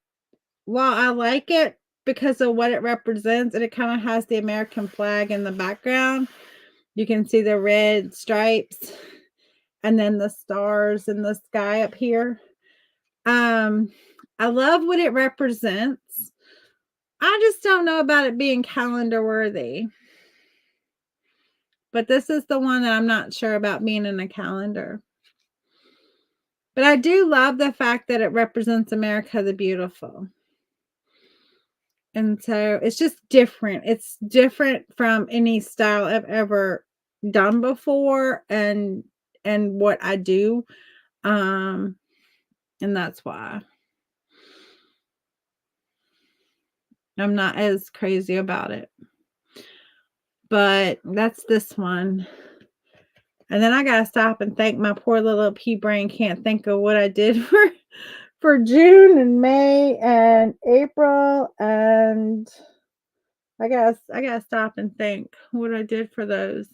[SPEAKER 1] while I like it because of what it represents, and it kind of has the American flag in the background, you can see the red stripes and then the stars in the sky up here. I love what it represents. I just don't know about it being calendar worthy. But this is the one that I'm not sure about being in a calendar. But I do love the fact that it represents America the Beautiful. And so it's just different. It's different from any style I've ever done before and what I do. And that's why I'm not as crazy about it. But that's this one. And then I gotta stop and thank my poor little pea brain can't think of what I did for June and May and April, and I gotta stop and think what I did for those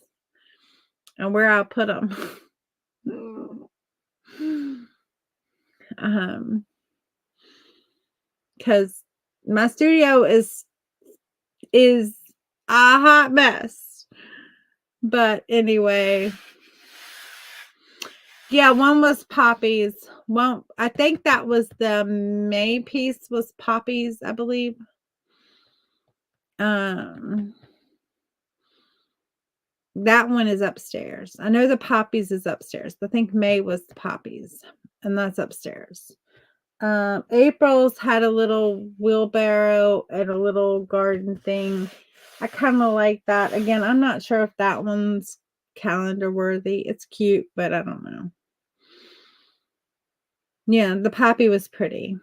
[SPEAKER 1] and where I put them. Because my studio is a hot mess. But anyway, yeah, one was poppies. One, I think that was the May piece was poppies, I believe. That one is upstairs. I know the poppies is upstairs. I think May was the poppies, and that's upstairs. April's had a little wheelbarrow and a little garden thing. I kind of like that. Again, I'm not sure if that one's calendar worthy. It's cute, but I don't know. Yeah, the poppy was pretty.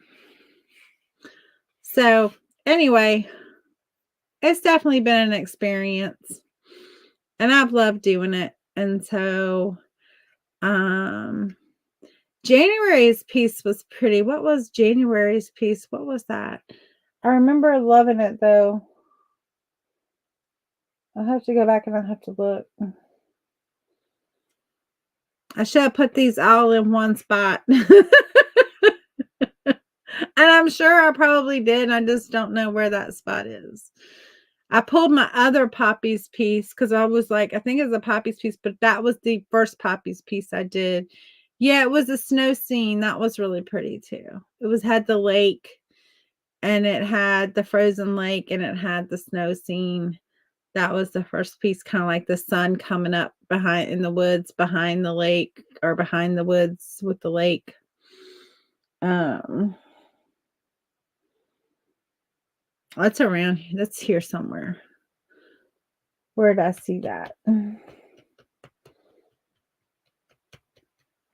[SPEAKER 1] So anyway, it's definitely been an experience. And I've loved doing it. And so January's piece was pretty. What was January's piece? What was that? I remember loving it though. I'll have to go back and I'll have to look. I should have put these all in one spot. And I'm sure I probably did. I just don't know where that spot is. I pulled my other poppies piece because I was like, I think it's a poppies piece, but that was the first poppies piece I did. Yeah, it was a snow scene. That was really pretty too. It was had the lake and it had the frozen lake and it had the snow scene. That was the first piece, kind of like the sun coming up behind in the woods behind the lake or behind the woods with the lake. That's around here. That's here somewhere. Where did I see that?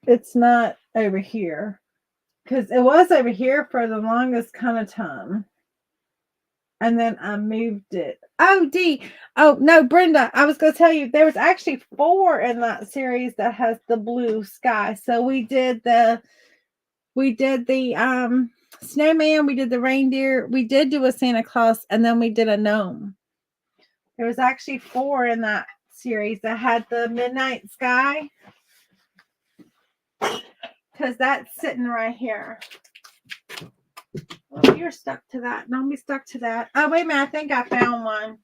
[SPEAKER 1] It's not over here. Because it was over here for the longest kind of time. And then I moved it. Oh, D. Oh, no, Brenda. I was going to tell you, there was actually 4 in that series that has the blue sky. So we did the snowman, we did the reindeer, we did do a Santa Claus, and then we did a gnome. There was actually 4 in that series that had the midnight sky. Because that's sitting right here. Oh, you're stuck to that. Don't be stuck to that. Oh, wait a minute. I think I found one.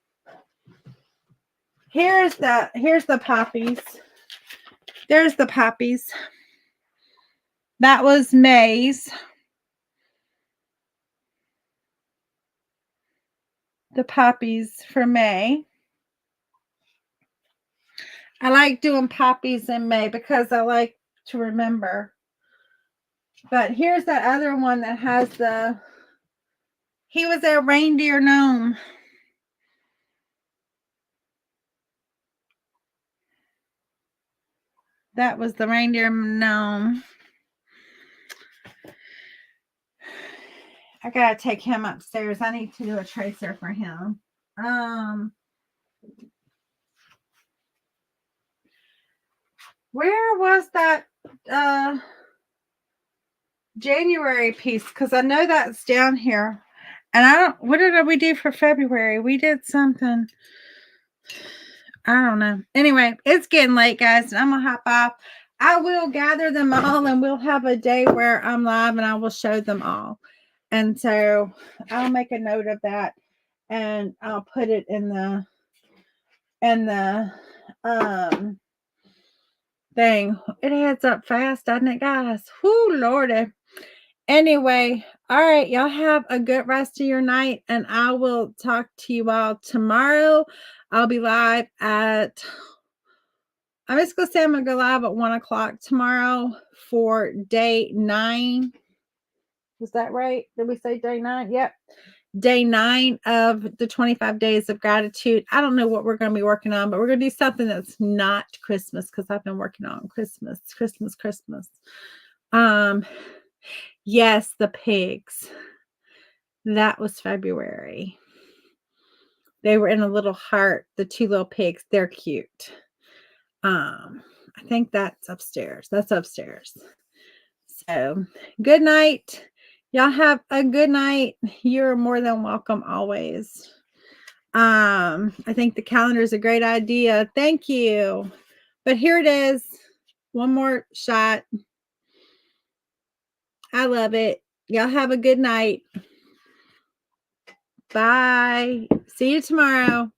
[SPEAKER 1] Here's the poppies. There's the poppies. That was May's. the poppies for May. I like doing poppies in May because I like to remember. But here's that other one that has he was a reindeer gnome. That was the reindeer gnome. I gotta take him upstairs. I need to do a tracer for him. Where was that January piece? Because I know that's down here. And what did we do for February? We did something. I don't know. Anyway, it's getting late, guys, and I'm gonna hop off. I will gather them all and we'll have a day where I'm live and I will show them all. And so I'll make a note of that and I'll put it in the thing. It adds up fast, doesn't it, guys? Whoo, Lordy. Anyway, all right, y'all have a good rest of your night, and I will talk to you all tomorrow. I'll be live I'm just going to say I'm going to go live at 1 o'clock tomorrow for day 9. Was that right? Did we say day 9? Yep. Day 9 of the 25 days of gratitude. I don't know what we're going to be working on, but we're going to do something that's not Christmas because I've been working on Christmas. Yes, the pigs. That was February. They were in a little heart, the 2 little pigs. They're cute. I think that's upstairs. That's upstairs. So, good night. Y'all have a good night. You're more than welcome always. I think the calendar is a great idea. Thank you. But here it is. One more shot. I love it. Y'all have a good night. Bye. See you tomorrow.